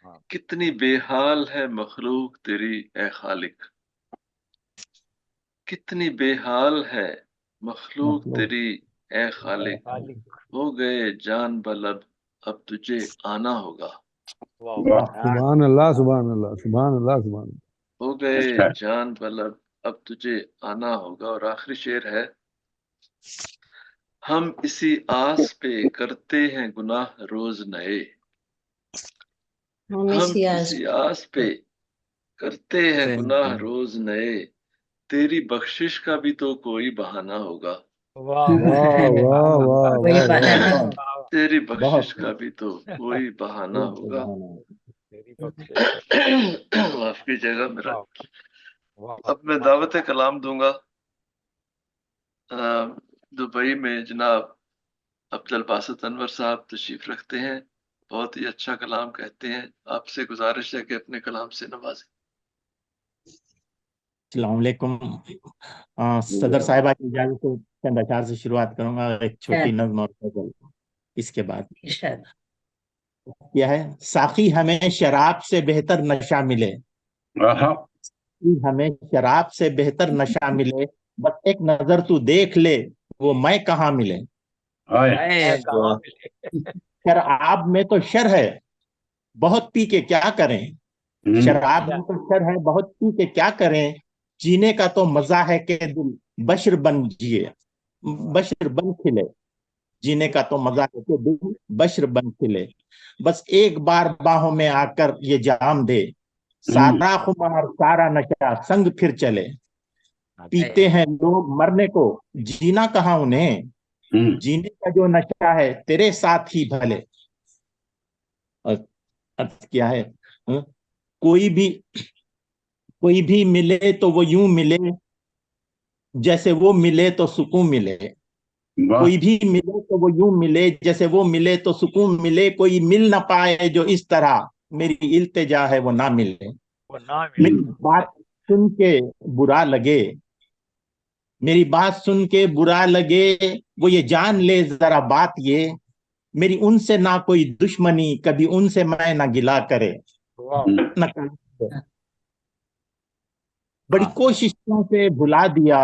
हाँ। कितनी बेहाल है मखलूक तेरी ए खालिक, कितनी बेहाल है मखलूक तेरी ए खालिक, खालिक। हो गए जान बलब अब तुझे आना होगा, वाह वाह सुभान अल्लाह सुभान अल्लाह सुभान अल्लाह सुभान। हो गए अच्छा जान बलब अब तुझे आना होगा। और आखिरी शेर है, हम इसी आस पे करते हैं गुनाह रोज नए, हम हम इसी आज इसी आस पे करते हैं गुनाह रोज नए, तेरी बख्शिश का भी तो कोई बहाना होगा, वाह वाह वाह वाह वही वाह बहाना वाह। हो। वाह। तेरी बख्शिश का भी तो कोई बहाना होगा। तेरी बख्शिश का। माफ कीजिएगा मेरा। वाह वाह अब मैं माशा। दावत कलाम दूंगा। अ, दुबई में जनाब अब्दुल बासित अनवर साहब तशरीफ रखते हैं, बहुत ही अच्छा कलाम कहते हैं। आपसे गुजारिश है कि अपने कलाम से नवाजें। अस्सलाम वालेकुम। सदर साहिबा की इजाजत से चंद अशार से शुरुआत करूंगा, एक छोटी नज्म और गजल इसके बाद। इरशाद। यह है, साकी हमें शराब से बेहतर नशा मिले, आहा कि हमें शराब से बेहतर नशा मिले, बस एक नजर तू देख ले वो मैं कहाँ मिले। मैं कहाँ मिले। शराब में तो शर है, बहुत पी के क्या करें। शराब में तो शर है, बहुत पी के क्या करें। जीने का तो मजा है कि दिल बशर बन जिए, बशर बन खिले। जीने का तो मजा है कि दिल बशर बन खिले। बस एक बार बाहों में आकर ये जाम दे, सारा खुमार सारा नशा संग फिर चले। पीते हैं लोग मरने को, जीना कहाँ उन्हें। जीने का जो नशा है तेरे साथ ही भले। अर्थ क्या है? कोई भी मिले तो वो यूं मिले, जैसे वो मिले तो सुकून मिले। कोई भी मिले तो वो यूं मिले, जैसे वो मिले तो सुकून मिले। कोई मिल ना पाए जो इस तरह, मेरी इल्तिजा है वो ना मिले। वो ना मिले। मेरी बात सुन के बुरा लगे, मेरी बात सुन के बुरा लगे, वो ये जान ले जरा बात ये, मेरी उनसे ना कोई दुश्मनी, कभी उनसे मैं ना गिला करे। न करे। बड़ी कोशिशों से भुला दिया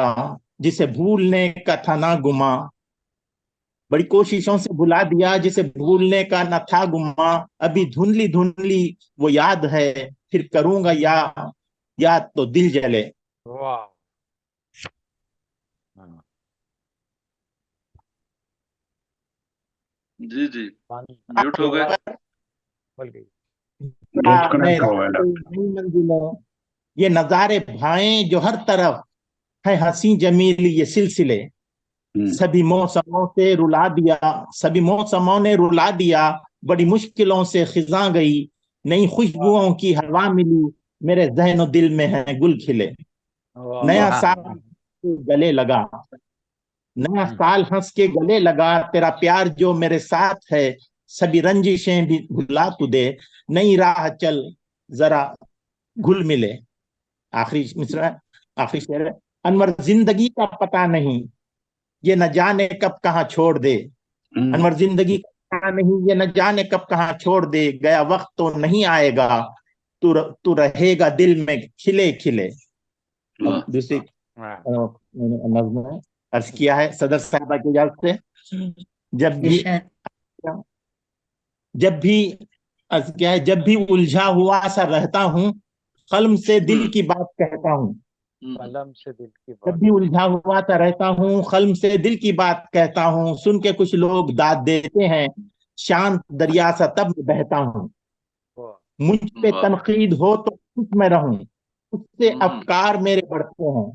जिसे भूलने का था ना गुमा। बड़ी कोशिशों से भुला दिया जिसे भूलने का न था गुमा। अभी धुंधली धुंधली वो याद है, फिर करूंगा याद तो दिल जले। वाह। जी जी म्यूट हो गए। नई मंजिलों ये नजारे भाए जो हर तरफ है, हंसी जमील ये सिलसिले। सभी मौसमों से रुला दिया, सभी मौसमों ने रुला दिया। बड़ी मुश्किलों से खिजा गई, नई खुशबुओं की हवा मिली। मेरे जहन और दिल में है गुल खिले। नया साल गले लगा, नया साल हंस के गले लगा। तेरा प्यार जो मेरे साथ है, सभी रंजिशें भी भुला तू दे। नई राह चल जरा घुल मिले। आखिरी मिसरा, आखिरी शेर है। अनवर जिंदगी का पता नहीं, ये न जाने कब कहाँ छोड़ दे। अनवर जिंदगी का पता नहीं, ये न जाने कब कहाँ छोड़ दे। गया वक्त तो नहीं आएगा, तू रहेगा दिल में खिले खिले। दूसरी नज़्म है, अर्ज किया है सदर साहबा की इजाजत से। जब भी उलझा हुआ सा रहता हूँ, कलम से दिल की बात कहता हूँ। कलम से दिल की जब बात। भी उलझा हुआ सा रहता हूँ, कलम से दिल की बात कहता हूँ। सुन के कुछ लोग दाद देते हैं, शांत दरिया सा तब मैं बहता हूँ। मुझ पे तनकीद हो तो खुश मैं रहूं, उससे अफकार मेरे बढ़ते हैं।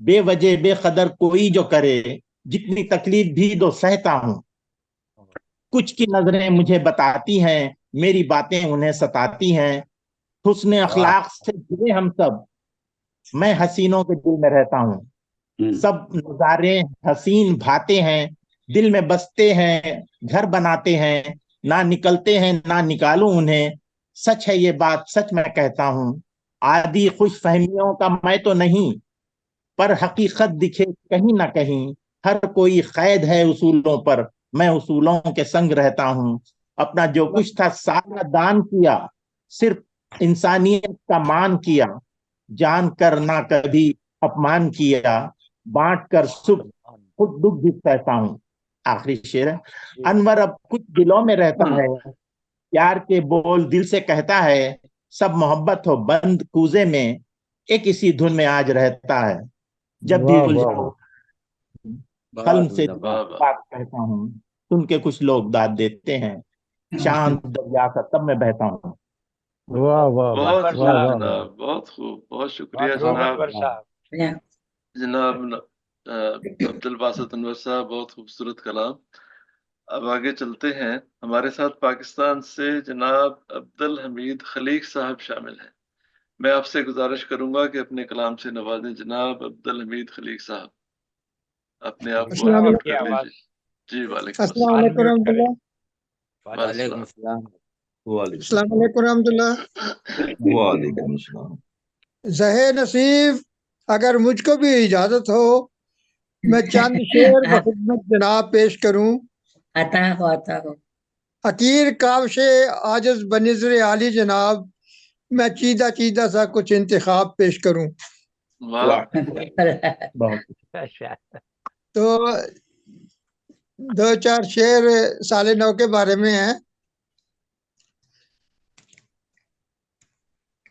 बेवजह बेकदर कोई जो करे, जितनी तकलीफ भी दो सहता हूँ। कुछ की नजरें मुझे बताती हैं, मेरी बातें उन्हें सताती हैं। हुस्न अखलाक से जुड़े हम सब, मैं हसीनों के दिल में रहता हूँ। सब नजारे हसीन भाते हैं, दिल में बसते हैं, घर बनाते हैं। ना निकलते हैं ना निकालूं उन्हें, सच है ये बात सच मैं कहता हूँ। आदि खुश फहमियों का मैं तो नहीं, पर हकीकत दिखे कहीं ना कहीं। हर कोई कैद है उसूलों पर, मैं उसूलों के संग रहता हूँ। अपना जो कुछ था सारा दान किया, सिर्फ इंसानियत का मान किया। जान कर ना कभी अपमान किया, बांट कर सुख खुद दुख भी सहता हूँ। आखिरी शेर है। अनवर अब कुछ दिलों में रहता है, प्यार के बोल दिल से कहता है। सब मोहब्बत हो बंद कूजे में, एक इसी धुन में आज रहता है। जब भी उलझा कलम से बात कहता हूँ, सुन के कुछ लोग दाद देते हैं। शांत दरिया सा तब मैं बहता हूँ। वाह वाह बहुत खूब वाह वाह जनाब, बहुत खूब, बहुत शुक्रिया जनाब। जनाब अब्दुल बासित अनवर साहब, बहुत खूबसूरत कलाम। अब आगे चलते हैं। हमारे साथ पाकिस्तान से जनाब अब्दुल हमीद खलीक साहब शामिल हैं। मैं आपसे गुजारिश करूंगा कि अपने कलाम से नवाजें। जनाब अब्दुल हमीद खलीक साहब, अपने आप को अनम्यूट कर लीजिए। जी वालेकुम अस्सलाम वालेकुम रहमतुल्लाह। वालेकुम सलाम। अस्सलाम वालेकुम रहमतुल्लाह। वालेकुम अस्सलाम। ज़हे नसीब, अगर मुझको भी इजाजत हो, मैं चंद शेर बखिदमत जनाब पेश करूं। आता हो। हकीर कावशे आजिज बनिज़्र आली जनाब, मैं चीदा चीदा सा कुछ इंतखाब पेश करूं। वाह बहुत अच्छा तो दो चार शेर साले नौ के बारे में है।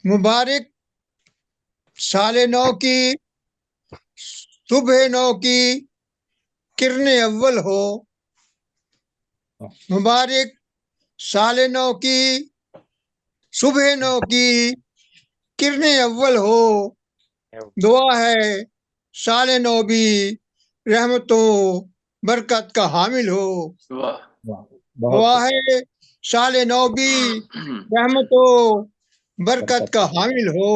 मुबारक साले नौ की सुबह नौ की किरने अव्वल हो। मुबारक साले नौ की सुबह नौ की किरने अव्वल हो। दुआ है साले नौ भी रहमतों बरकत का हामिल हो। वाह दुआ है साले नौ भी रहमतों बरकत का हामिल हो।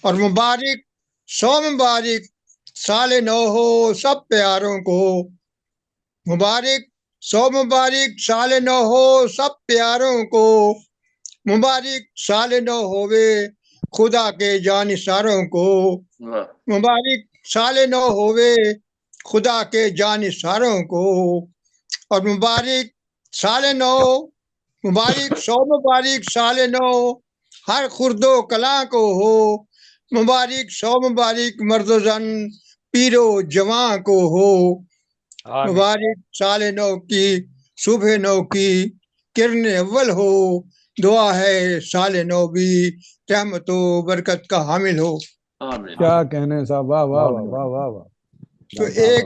और मुबारक मुबारक साले नौ हो सब प्यारों को। मुबारक मुबारक साले नौ हो सब प्यारों को। मुबारक साले नौ होवे खुदा के जानिसारों को। वाह मुबारक साले नौ होवे खुदा के जानिसारों को। और मुबारक साले नौ मुबारक मुबारक साले नौ हर खुर्दो कला को हो। मुबारक मुबारक मर्दो जन पीरो जवां को हो। मुबारक साले नौ की सुबह नौ की किरने अव्वल हो। दुआ है साले नौ भी रहमतो बरकत का हामिल हो। आमीन। क्या कहने साहब, वाह वाह वाह वाह वाह वाह। तो एक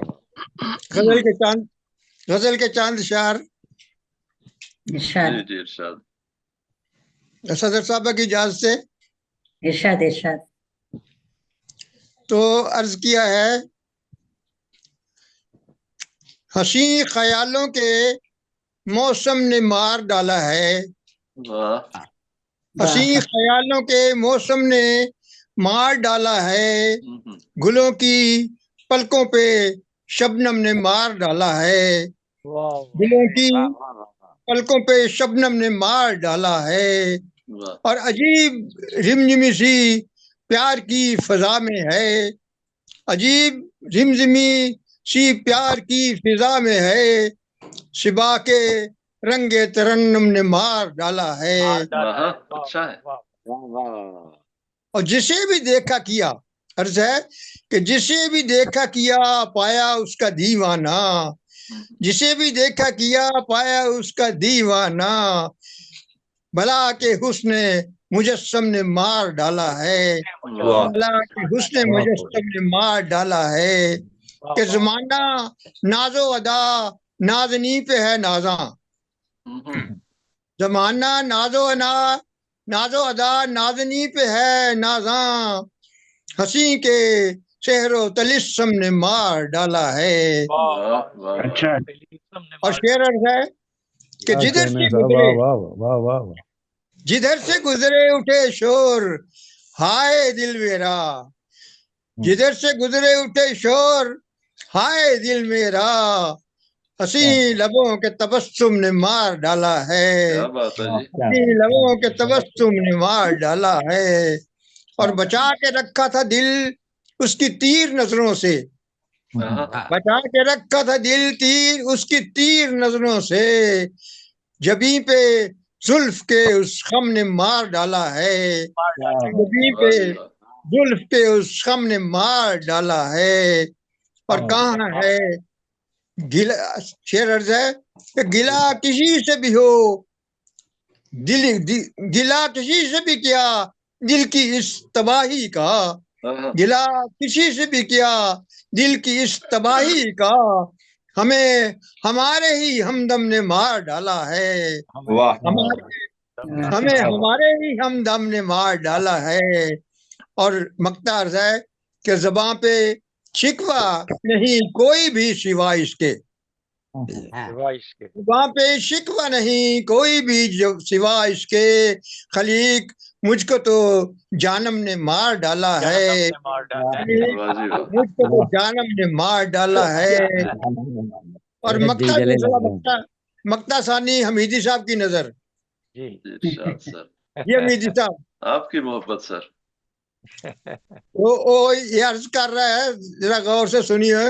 गजल के चांद शार इरशाद जी जी इरशाद। सदर साहब की इजाजत से इरशाद इरशाद। तो अर्ज किया है। हंसी ख्यालों के मौसम ने मार डाला है। वाह हंसी ख्यालों के मौसम ने मार डाला है। गुलों की पलकों पे शबनम ने मार डाला है। गुलों की पलकों पे शबनम ने मार डाला है। वाह और अजीब रिमझिमी सी प्यार की फिजा में है। अजीब रिमझिमी सी प्यार की फिजा में है। शिबा के रंगे तरन्नुम ने मार डाला है। वाह अच्छा है। और जिसे भी देखा किया, अर्ज है कि जिसे भी देखा किया पाया उसका दीवाना। जिसे भी देखा किया पाया उसका दीवाना। भला के हुस्न मुजस्सम ने मार डाला है। भला के हुस्न मुजस्सम ने मार डाला है। कि जमाना नाजो अदा नाजनी पे है नाजा। जमाना नाजो अदा नाजनी पे है नाजा। हंसी के शहरो तलिस्सम ने मार डाला है। अच्छा और शेर अर्ज है कि क्या जिधर कहने से साहब, गुजरे वाह वाह वाह वाह वाह। जिधर से गुजरे उठे शोर हाय दिल मेरा। जिधर से गुजरे उठे शोर हाय दिल मेरा। हंसी लबों के तबस्सुम ने मार डाला है। क्या बात है जी। हंसी लबों के तबस्सुम ने मार डाला है। और बचा के रखा था दिल उसकी तीर नजरों से। बचा के रखा था दिल तीर उसकी तीर नजरों से। जबी पे जुल्फ के उस खम ने मार डाला है। जबी पे जुल्फ के उस खम ने मार डाला है। और कहाँ है गिला, शेर अर्ज है कि गिला किसी से भी हो गिला किसी से भी किया दिल की इस तबाही का। गिला किसी से भी किया दिल की इस तबाही का। हमें हमारे ही हमदम ने मार डाला है। हमें हमारे ही हमदम ने मार डाला है। और मक्ता अर्ज है कि ज़बां पे शिकवा नहीं कोई भी सिवा इसके। वहां पे शिकवा नहीं कोई भी जो सिवा इसके। खलीक मुझको तो जानम ने मार डाला है। मुझको तो जानम ने मार डाला है। और मक्ता सानी हमीदी साहब की नजर। इरशाद सर। ये हमीदी साहब आपकी मोहब्बत सर। वो ये अर्ज कर रहा है, जरा गौर से सुनिए।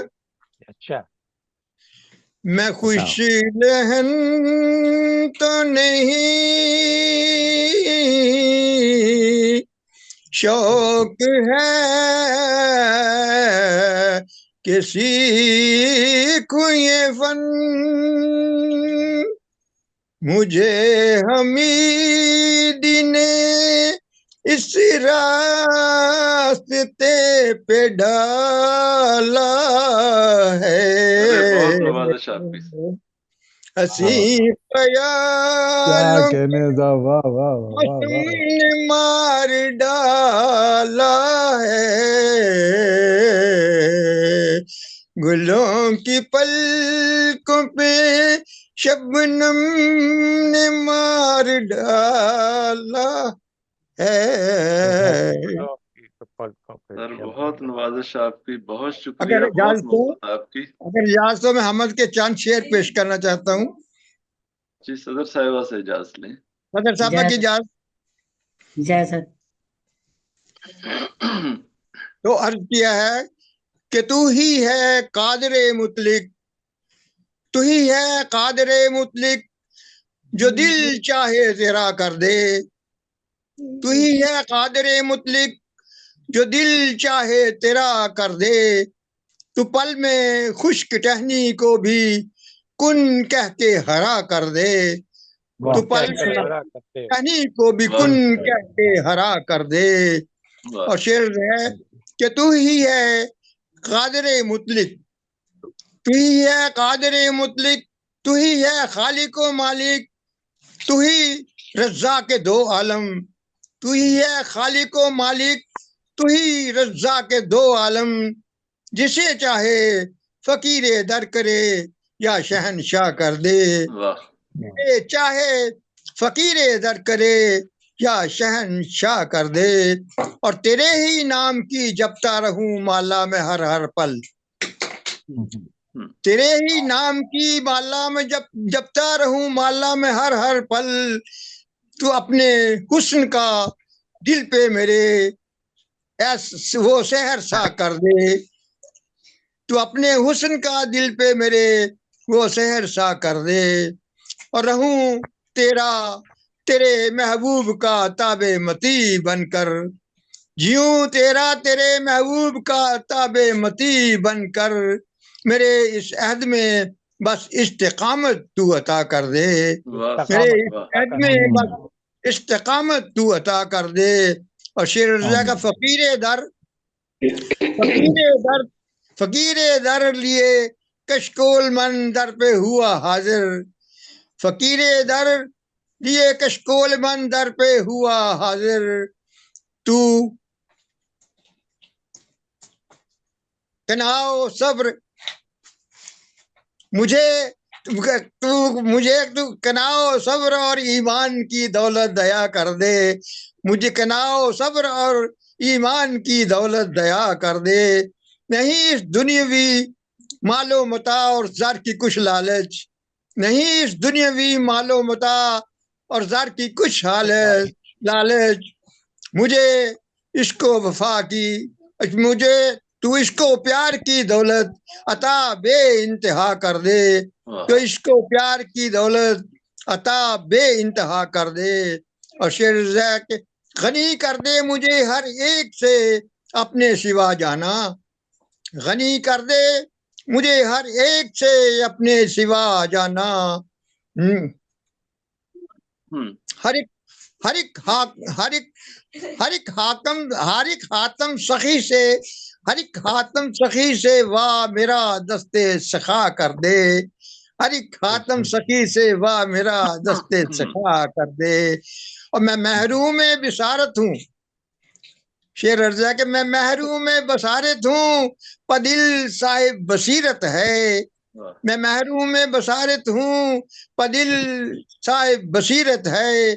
अच्छा मैं खुश लहन तो नहीं शौक है कि सीखूं ये फन, मुझे हमीदी ने इस रास्ते पे डाला है। बहुत नवाज़िश आपकी। हसी क्या ख्यालों कहने था, वाह वाह वाह वाह वाह। ने मार डाला है। गुलों की पलकों पे शबनम ने मार डाला है। सर बहुत नवाजिश आपकी, बहुत शुक्रिया, अगर बहुत इजाजत हो, मोहब्बत आपकी। अगर इजाजत हो, मैं हमद के चंद शेर पेश करना चाहता हूँ। जी सदर साहिबा से इजाजत लें। सदर साहबा की इजाजत। इजाजत। तो अर्ज किया है कि तू ही है कादिरे मुतलिक, तू ही है कादिरे मुतलिक, जो दिल चाहे तेरा कर दे। तू ही है कादिरे मुतलिक, जो दिल चाहे तेरा कर दे। तू पल में खुश्क टहनी को भी कुन कह के हरा कर दे। तू पल में टहनी को भी कुन कह के हरा कर दे। और शेर है कि तू ही है कादिरे मुतलिक, तू ही है कादिरे मुतलिक, तू ही है खालिको मालिक, तू ही रज़्ज़ा के दो आलम, तू ही है खालिको मालिक, तू ही रज़्ज़ा के दो आलम। जिसे चाहे फकीरे दर करे या शहनशाह कर दे। चाहे फकीरे दर करे या शहनशाह कर दे। और तेरे ही नाम की जपता रहूं माला में हर हर पल, तेरे ही नाम की माला में जपता रहूं माला में हर हर पल। तू अपने हुस्न का दिल पे मेरे वो सहर सा कर दे। तू अपने हुस्न का दिल पे मेरे वो सहर सा कर दे। और रहूं तेरा तेरे महबूब का ताबे मती बनकर, जीऊं तेरा तेरे महबूब का ताबे मती बनकर। मेरे इस अहद में बस इस्तिकामत तू अता कर दे। मेरे इस अहद में बस इस्तिकामत तू अता कर दे। और शेर रज़ा का फकीरे दर, फकीरे दर, फकीरे दर लिए कशकोल मन दर पे हुआ हाजिर। फकीरे दर लिए कशकोल मन दर पे हुआ हाजिर। तू कनाओ सब्र मुझे, तू कनाओ सब्र और ईमान की दौलत दया कर दे। मुझे कनाओ सब्र और ईमान की दौलत दया कर दे। नहीं इस दुनियावी मालो मता और ज़र की कुछ लालच, नहीं इस दुनियावी मालो मता और ज़र की कुछ हालत लालच। मुझे इसको वफा की, मुझे तू इसको प्यार की दौलत अता बे इंतहा कर दे। तो इसको प्यार की दौलत अता बे इंतहा कर दे। और शेर गनी कर दे मुझे हर एक से अपने सिवा जाना, गनी कर दे मुझे हर एक से अपने सिवा जाना। हर एक हातम सखी से, हर एक हातम सखी से वाह मेरा दस्ते सखा कर दे। हर एक हातम सखी से वाह मेरा दस्ते सखा कर दे। और मैं महरूम बिसारत हूँ, शेर अर्जा के मैं महरूम बसारत हूँ पदिल साहिब बसीरत है। मैं महरूम बसारत हूँ पदिल साहिब बसीरत है।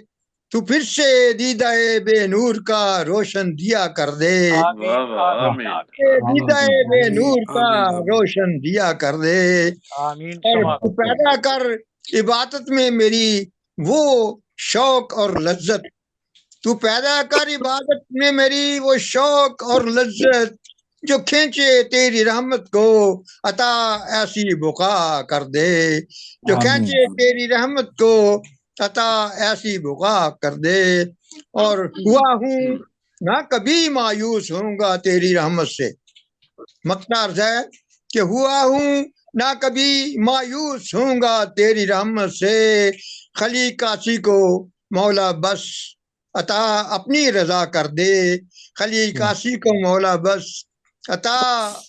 तू फिर से दीदाए बेनूर का रोशन दिया कर दे। दीदाए बेनूर का रोशन दिया कर दे। और तू पैदा कर इबादत में मेरी वो शौक और लज्जत, तू पैदा कर इबादत में मेरी वो शौक और लज्जत, जो खींचे तेरी रहमत को अता ऐसी बुका कर दे। जो खींचे तेरी रहमत को अता ऐसी बुका कर दे। और हुआ हूँ ना कभी मायूस होऊंगा तेरी रहमत से। मकतार है कि हुआ हूँ ना कभी मायूस होऊंगा तेरी रहमत से। खली काशी को मौला बस अता अपनी रजा कर दे। खली काशी को मौला बस अता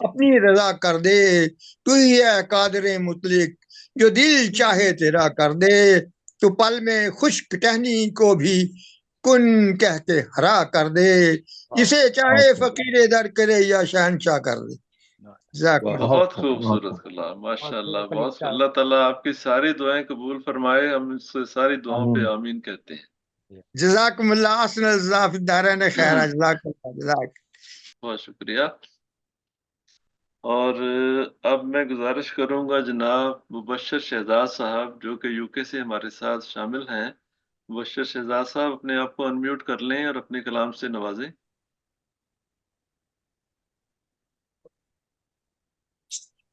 अपनी रजा कर दे। तू ही है कादरे मुतलिक जो दिल चाहे तेरा कर दे। तो पल में खुश्क टहनी को भी कुन कह के हरा कर दे। जिसे चाहे फकीर दर करे या शहनशाह कर दे। बहुत खूबसूरत कलाम, माशाल्लाह। बहुत अल्लाह ताला आपकी सारी दुआएं कबूल फरमाए। हम इससे सारी दुआओं पे आमीन कहते हैं। जज़ाकुमुल्लाह अहसन जज़ा फिद दारैन खैर। जज़ाक बहुत शुक्रिया। और अब मैं गुजारिश करूंगा जनाब मुबश्शिर शहजाद साहब, जो कि यूके से हमारे साथ शामिल हैं। मुबश्शिर शहजाद साहब अपने आप को अनम्यूट कर लें और अपने कलाम से नवाजें।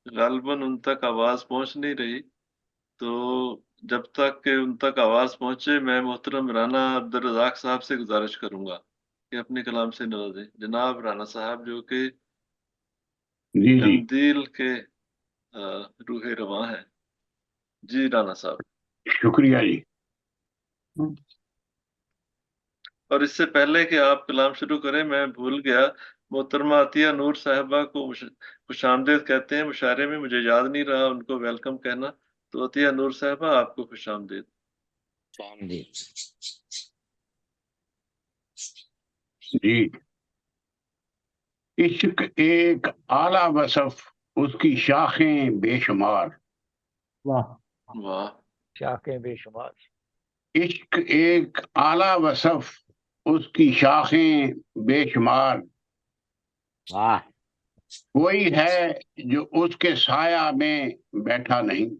गालबन उन तक आवाज पहुंच नहीं रही, तो जब तक कि उन तक आवाज पहुंचे मैं मोहतरम राना अब्दुल रज़ाक साहब से गुजारिश करूंगा कि अपने कलाम से नवाजें। जनाब राना साहब, जो कि तंदील के रूहे रवां हैं। जी राना साहब। शुक्रिया जी। और इससे पहले कि आप कलाम शुरू करें, मैं भूल गया, मोहतरमा अतिया नूर साहिबा को खुशामदीद कहते हैं। मुशायरे में मुझे याद नहीं रहा उनको वेलकम कहना, तो अतिया नूर साहिबा आपको खुशामदीद। जी। इश्क एक आला वसफ उसकी शाखें बेशुमार। वाह वाह। शाखें बेशुमार। इश्क एक आला वसफ उसकी शाखें बेशुमार। वाह। कोई है जो उसके साया में बैठा नहीं।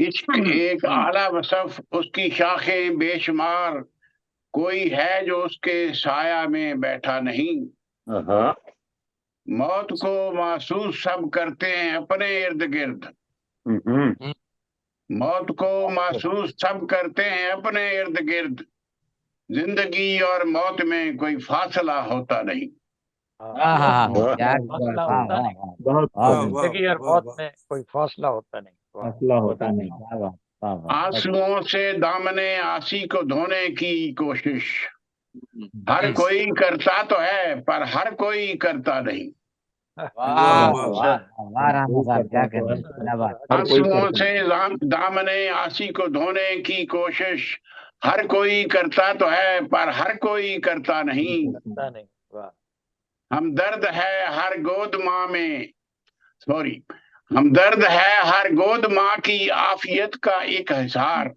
इश्क एक आला वसफ उसकी शाखें बेशुमार। कोई है जो उसके साया में बैठा नहीं। मौत को महसूस सब करते हैं अपने इर्द गिर्द। मौत को महसूस सब करते हैं अपने इर्द गिर्द। जिंदगी और मौत में कोई फासला होता नहीं। जिंदगी और मौत में कोई फासला होता नहीं। फासला होता नहीं। आंसुओं से दामने आसी को धोने की कोशिश हर कोई करता तो है, पर हर कोई करता नहीं। आंसुओं से दामने आसी को धोने की कोशिश हर कोई करता तो है, पर हर कोई करता नहीं। हमदर्द है हर गोद माँ में, सॉरी, हमदर्द है हर गोद माँ की आफियत का एक हिसार।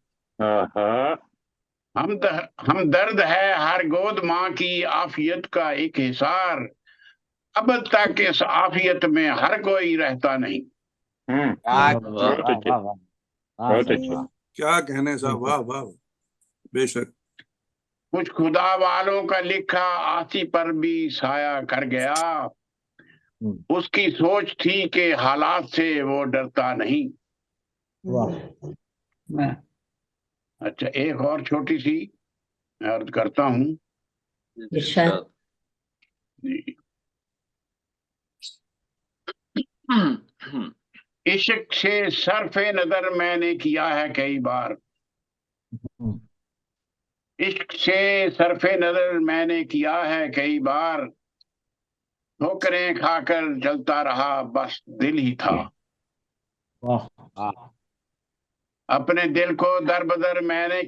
हमदर्द है हर गोद माँ की आफियत का एक हिसार। अब तक इस आफियत में हर कोई रहता नहीं। क्या कहने साहब, वाह वाह, बेशक। कुछ खुदा वालों का लिखा आसी पर भी साया कर गया। उसकी सोच थी कि हालात से वो डरता नहीं। अच्छा, एक और छोटी सी अर्ज करता हूँ। इश्क से सरफे नजर मैंने किया है कई बार। इश्क से सरफे नजर मैंने किया है कई बार। ठोकरें खाकर जलता रहा बस दिल ही था। अपने दिल को दर बदर मैंने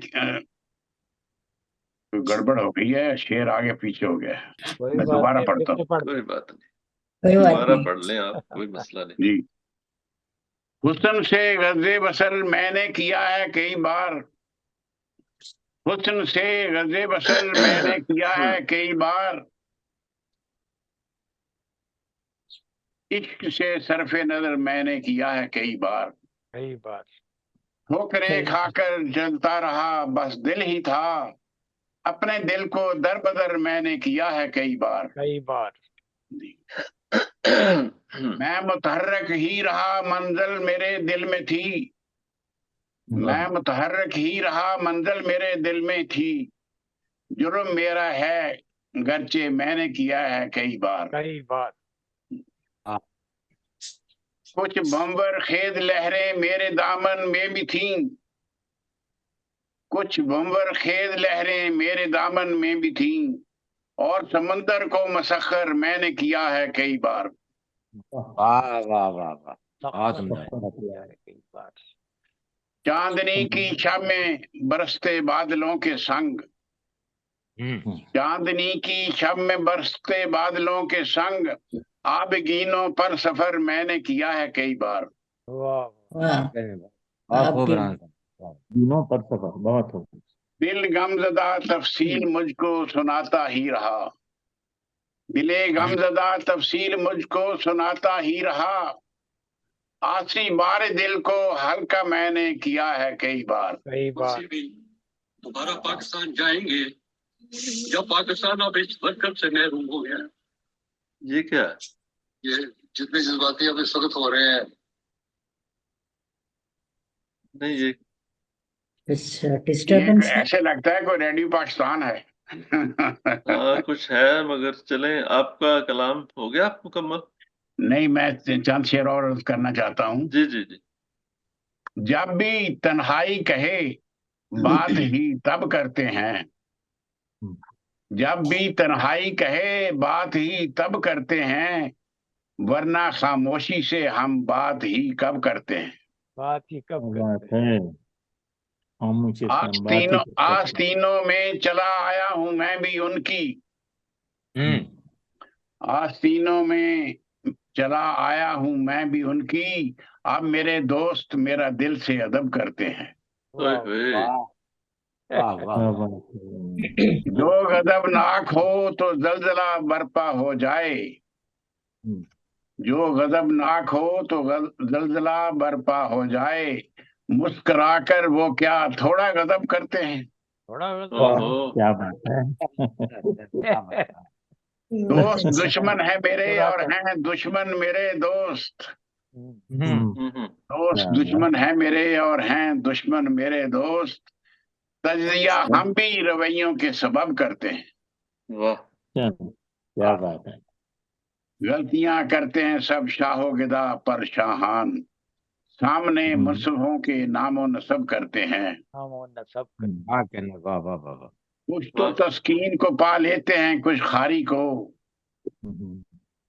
गड़बड़ हो गई है, शेर आगे पीछे हो गया है। मैं दोबारा पढ़ता हूँ। कोई बात नहीं, दोबारा पढ़ लें आप, कोई मसला नहीं। जी। हुस्न से गज़े बसर मैंने किया है कई बार। हुस्न से गज़े बसर मैंने किया है कई बार। इश्क से सरफे नजर मैंने किया है कई बार। ठोकरें खाकर जलता रहा बस दिल ही था। अपने दिल को दर बदर मैंने किया है कई बार। मैं मुतहर्रिक ही रहा मंजिल मेरे दिल में थी। मैं मुतहर्रिक ही रहा मंजिल मेरे दिल में थी। जुर्म मेरा है गरचे मैंने किया है कई बार। कुछ बम्बर खेद लहरें मेरे दामन में भी थीं, कुछ बम्बर खेद लहरें मेरे दामन में भी थीं, और समंदर को मसखर मैंने किया है कई बार। वाह वाह वाह वाह, बहुत सुंदर। चांदनी की शब में बरसते बादलों के संग, चांदनी की शब में बरसते बादलों के संग, आबगीनों पर सफर मैंने किया है कई बार। वाह दिनों पर सफर बहुत हो। दिल गमजदा तफसील मुझको सुनाता ही रहा, दिले गमजदा तफसील मुझको सुनाता ही रहा, आसी बार दिल को हल्का मैंने किया है कई बार। दोबारा पाकिस्तान जाएंगे जब पाकिस्तान अब इस बरकत से महरूम हो गया। ये क्या, ये जितने जज्बाती अब इस वक्त हो रहे हैं, नहीं ये डिस्टर्बेंस ऐसे लगता है कोई रेडियो पाकिस्तान है। कुछ है, मगर चलें, आपका कलाम हो गया मुकम्मल? नहीं, मैं चंद शेर और अर्ज करना चाहता हूँ। जी जी जी। जब भी तन्हाई कहे बात ही तब करते हैं, जब भी तन्हाई कहे बात ही तब करते हैं, वरना खामोशी से हम बात ही कब करते हैं। बात ही कब बात है खामोशी से हम बात ही आस्तीनों में चला आया हूं मैं भी उनकी, आस्तीनों में चला आया हूं मैं भी उनकी, अब मेरे दोस्त मेरा दिल से अदब करते हैं। जो गजबनाक हो तो जलजला बर्पा हो जाए, जो गजबनाक हो तो जलजला बर्पा हो जाए, मुस्कुराकर वो क्या थोड़ा गजब करते हैं। क्या बात है। दोस्त दुश्मन है मेरे और हैं दुश्मन मेरे दोस्त, दोस्त दुश्मन है मेरे और हैं दुश्मन मेरे दोस्त, तजिया हम भी रवैयों के सबब करते हैं। वाह, क्या बात है। गलतियां करते हैं सब शाहो गिदा पर शाहान, सामने मुसफ़ों के नामो नसब करते हैं। कुछ तो तस्कीन को पा लेते हैं कुछ खारी को,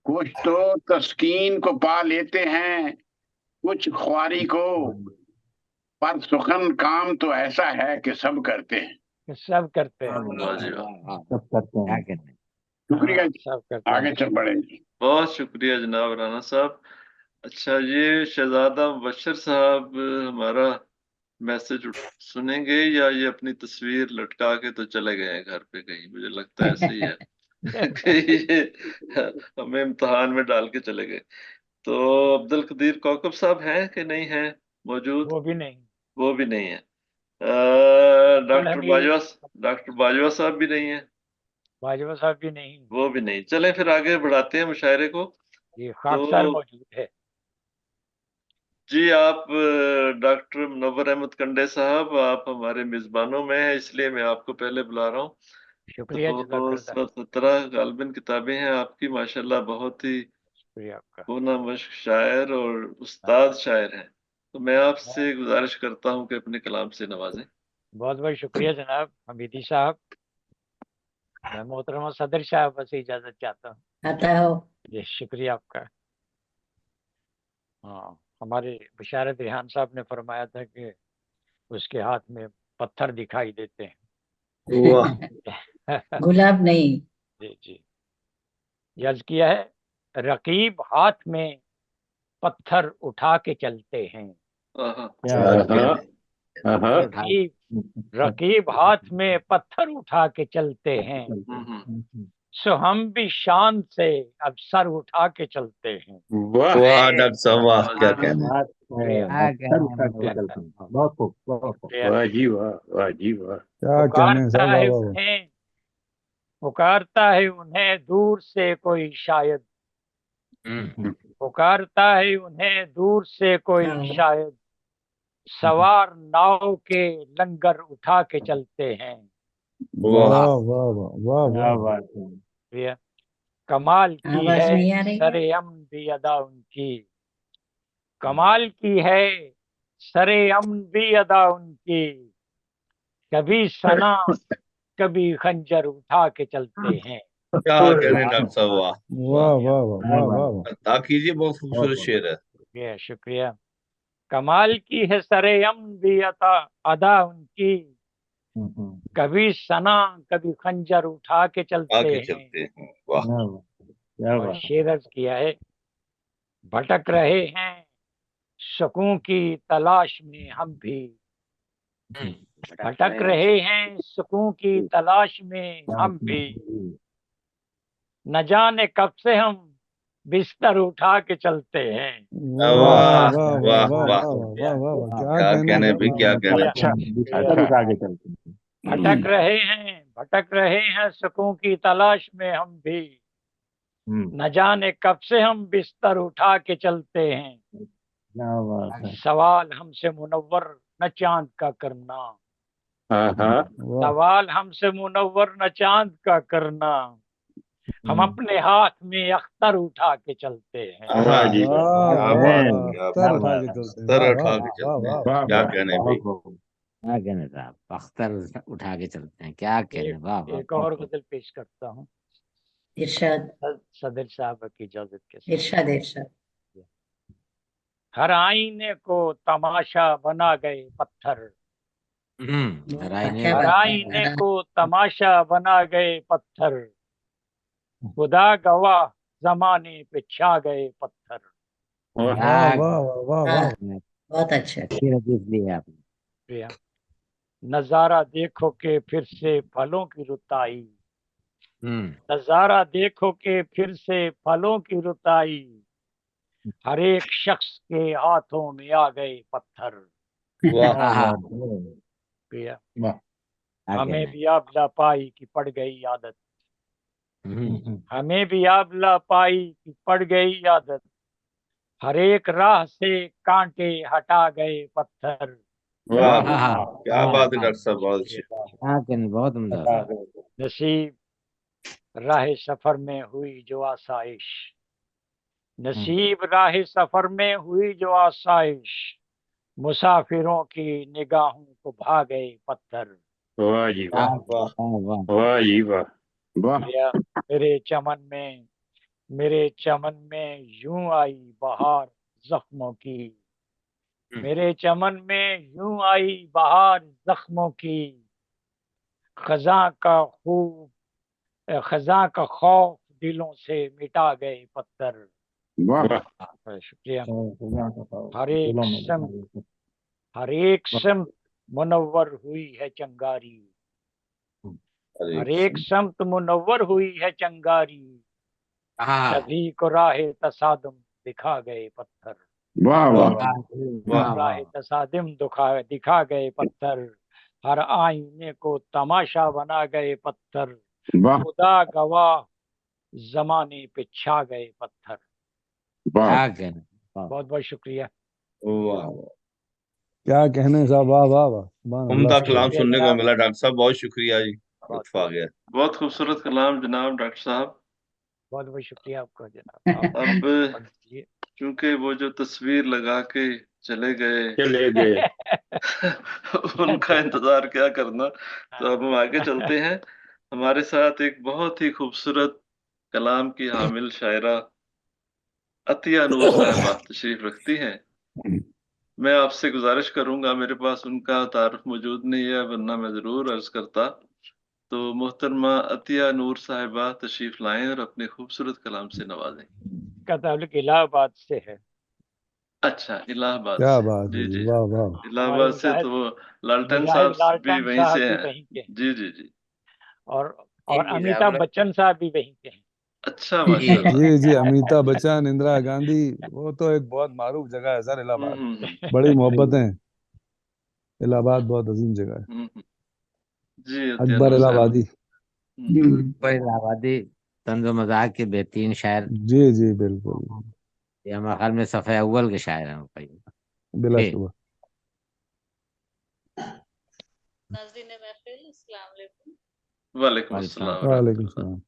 कुछ तो तस्कीन को पा लेते हैं कुछ ख्वारी को, पर सुखन काम तो ऐसा है कि सब करते हैं। सब करते हैं, सब करते हैं। शुक्रिया, आगे चल बढ़ेंगे। बहुत शुक्रिया जनाब राना साहब। अच्छा, ये शहजादा मुबशर साहब हमारा मैसेज सुनेंगे या ये अपनी तस्वीर लटका के तो चले गए हैं घर पे कहीं? मुझे लगता है ऐसे ही है कि ये हमें इम्तिहान में डाल के चले गए। तो अब्दुल कदीर कौकब साहब हैं कि नहीं हैं मौजूद? वो भी नहीं, वो भी नहीं है। डॉक्टर बाजवा साहब भी नहीं है, बाजवा साहब भी नहीं, वो भी नहीं। चलें फिर आगे बढ़ाते हैं मुशायरे को। ये खाकसार मौजूद है। जी, आप डॉक्टर मुनव्वर अहमद कंडे साहब, आप हमारे मेजबानों में हैं, इसलिए मैं आपको पहले बुला रहा हूँ। शुक्रिया। तो 17 गालिबन किताबें हैं आपकी, माशाल्लाह, बहुत ही मश्क शायर और उस्ताद शायर हैं। तो मैं आपसे गुजारिश करता हूँ कि अपने कलाम से नवाजें। बहुत बहुत शुक्रिया जनाब हमीदी साहब। मैं मोहतरमा सदर साहब से इजाजत चाहता हूँ। आता हो जी, शुक्रिया आपका। हाँ, हमारे बशारत रेहान साहब ने फरमाया था कि उसके हाथ में पत्थर दिखाई देते हैं। गुलाब नहीं। जी जी, यर्ज किया है, रकीब हाथ में पत्थर उठा के चलते हैं। रकीब हाथ में पत्थर उठा के चलते हैं, सो हम भी शान से अब सर उठा के चलते हैं। वाह डॉक्टर साहब, वाह, क्या कहना। बहुत खूब, वाह जी वाह, वाह जी वाह। क्या कहने साहब। पुकारता है उन्हें दूर से कोई शायद, पुकारता है उन्हें दूर से कोई शायद, सवार नाव के लंगर उठा के चलते हैं। वाह वाह वाह वाह वाह क्या वाह। बात है प्रिया। कमाल की आवाज है नहीं आ रही है। सरेअमदी अदा उनकी, कमाल की है सरेअमदी अदा उनकी, कभी सना कभी खंजर उठा के चलते हैं। क्या कहने डॉक्टर साहब, वाह वाह वाह वाह वाह वाह वाह। अदा कीजिए, बहुत खूबसूरत शेर है। शुक्रिया शुक्रिया। कमाल की है सरेअमदी अदा उनकी, कभी सना कभी खंजर उठा के चलते आगे हैं। चलते हैं, वाह। और शेर अर्ज किया है, भटक रहे हैं सुकून की तलाश में हम भी, भटक रहे हैं सुकून की तलाश में हम भी, न जाने कब से हम बिस्तर उठा के चलते हैं। वाह वाह वाह वाह वाह वाह वाह, वाह वाह वाह वाह। क्या क्या कहने कहने भी, क्या कहने। भटक रहे हैं सुकून की तलाश में हम भी, न जाने कब से हम बिस्तर उठा के चलते हैं। सवाल हमसे मुनव्वर न चांद का करना, हाँ सवाल हमसे मुनव्वर न चांद का करना, हम अपने हाथ में अख्तर उठा के चलते हैं। वाह जी, वाह क्या वाह बात, वाह। क्या अख्तर बात, उठा के चलते हैं। सर वाह उठा वाह के वाह चलते हैं, वाह। क्या कहने भी। क्या कहने साहब, अख्तर उठा के चलते हैं, क्या कहने। वाह वाह। एक और गजल पेश करता हूँ इरशाद सदर साहब की इजाजत के साथ। इरशाद इरशाद। हर आईने को तमाशा बना गए पत्थर, क्या हर बात है। आईने को तमाशा बना गए पत्थर, खुदा गवाह जमाने पे छा गए पत्थर। वाह वाह वाह वाह वाह। बहुत अच्छा। आपने प्रिया, नजारा देखो के फिर से फलों की रुताई, नजारा देखो के फिर से फलों की रुताई, हर एक शख्स के हाथों में आ गए पत्थर। वाह प्रिया, क्या हमें कहना है। भी आबला पाई की पड़ गई आदत, हमें भी आबला पाई की पड़ गई आदत, हर एक राह से कांटे हटा गए पत्थर। वाह, क्या बात है डॉक्टर साहब, बहुत अच्छे। क्या कहने, बहुत उम्दा। नसीब राह सफर में हुई जो आसाइश, नसीब राह सफर में हुई जो आसाइश, मुसाफिरों की निगाहों को भा गए पत्थर। वाह जी वाह। वाह वाह जी वाह वाह। मेरे चमन में यूं आई बहार जख्मों की, मेरे चमन में यूं आई बहार जख्मों की, खजा का खौफ दिलों से मिटा गए पत्थर। शुक्रिया। हर एक समत मुनव्वर हुई है चंगारी, हर एक समत मुनव्वर हुई है चंगारी, सभी को राह तसादुम दिखा गए पत्थर। वाह राह तसादुम दिखा गए पत्थर, हर आईने को तमाशा बना गए पत्थर, खुदा गवाह जमाने पे छा गए पत्थर। क्या कहने। बहुत बहुत शुक्रिया। वाह, क्या कहने साहब, वाह वाह वाह। सुभान अल्लाह, उम्दा सुभान कलाम अल्लाह। सुनने को मिला डॉक्टर साहब, बहुत शुक्रिया जी, लुत्फ आ गया। बहुत खूबसूरत कलाम जनाब डॉक्टर साहब। बहुत बहुत शुक्रिया आपका जनाब। अब चूंकि वो जो तस्वीर लगा के चले गए उनका इंतजार क्या करना, तो अब हम आगे चलते हैं। हमारे साथ एक बहुत ही खूबसूरत कलाम की हामिल शायरा अतिया नूर साहिबा तशरीफ रखती हैं। मैं आपसे गुजारिश करूंगा, मेरे पास उनका तारुफ मौजूद नहीं है, वरना मैं जरूर अर्ज करता। तो मोहतरमा अतिया नूर साहिबा तशरीफ लाएं और अपने खूबसूरत कलाम से नवाजें। का ताल्लुक इलाहाबाद से है। अच्छा, इलाहाबाद क्या से। बात है जी जी, जी, वाह वाह। इलाहाबाद से तो वो लालटेन मुजाहिद साहब भी लालटेन वहीं साहब से भी हैं। वहीं के हैं, जी जी जी। और अमिताभ बच्चन साहब भी वहीं के हैं। अच्छा, माशाल्लाह। जी जी, अमिताभ बच्चन, इंदिरा गांधी, वो तो एक बहुत मारूफ जगह है सर इलाहाबाद। बड़ी मोहब्बतें, इलाहाबाद बहुत अजीम जगह है। जी अतिया अकबर नूर साहिबा। इलाहाबादी। इलाहाबादी तंज़ो मज़ाक के बेहतरीन शायर, जी जी बिल्कुल, ये हमारे ख्याल में सफ़े अव्वल के शायर हैं भाई। बिलाशुबा। नाज़रीन महफ़िल, अस्सलाम वालेकुम। वालेकुम अस्सलाम। वालेकुम सलाम।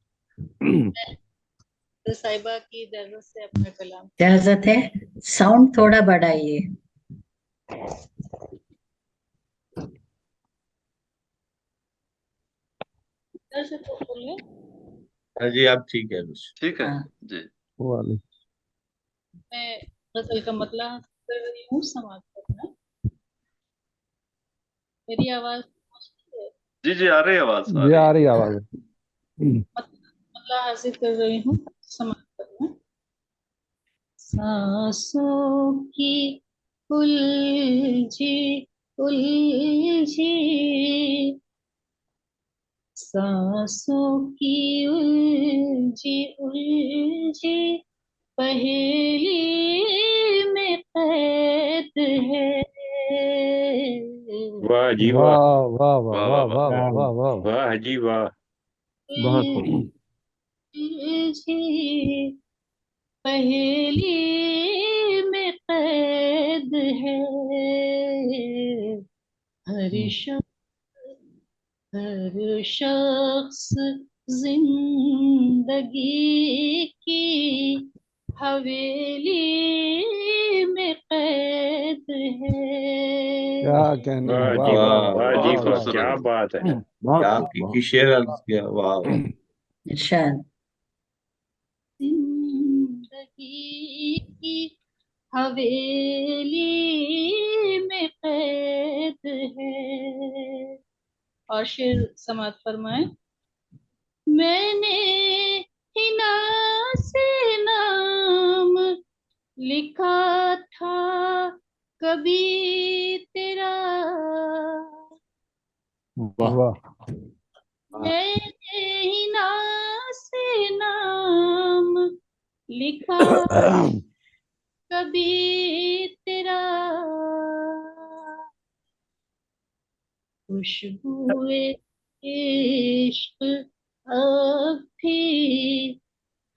तो साहिबा की इजाजत से अपने कलाम इजाजत है, साउंड थोड़ा बढ़ाइए। इधर से तो बोलिए। हाँ जी, आप ठीक है बस। ठीक है हाँ। जी। वालेकुम। मैं गजल का मतलब कर रही हूँ, समाप्त करना। मेरी आवाज पहुंचती है? जी जी, आ रही है आवाज, आ ये रही आ है। रही आवाज। मतलब हासिल कर रही हूँ, समाप्त करना। सांसों की उलझी उलझी, सांसों की उलझी उलझी पहेली में कैद है। वाह जी वाह, वाह वाह वाह वाह वाह वाह वाह। वाह वाह वाह। वाह जी वाह। बहुत खूब। उलझी पहेली में कैद है। हर शख्स हर शख्स जिंदगी की हवेली में कैद है। क्या कहने हैं, वाह वाह जी वाह वाह, वाह वाह जी बहुत वाह वाह, वाह। क्या खूबसूरत। बात है। बहुत क्या खूब, बहुत की शेर अर्ज किया, वाह। इरशाद। जिंदगी की हवेली में कैद है। और शेर समाप्त फरमाए। मैंने हिना से नाम लिखा था कभी तेरा, वाह। वाह। मैंने हिना से नाम लिखा कभी तेरा, खुशबुए इश्क अब भी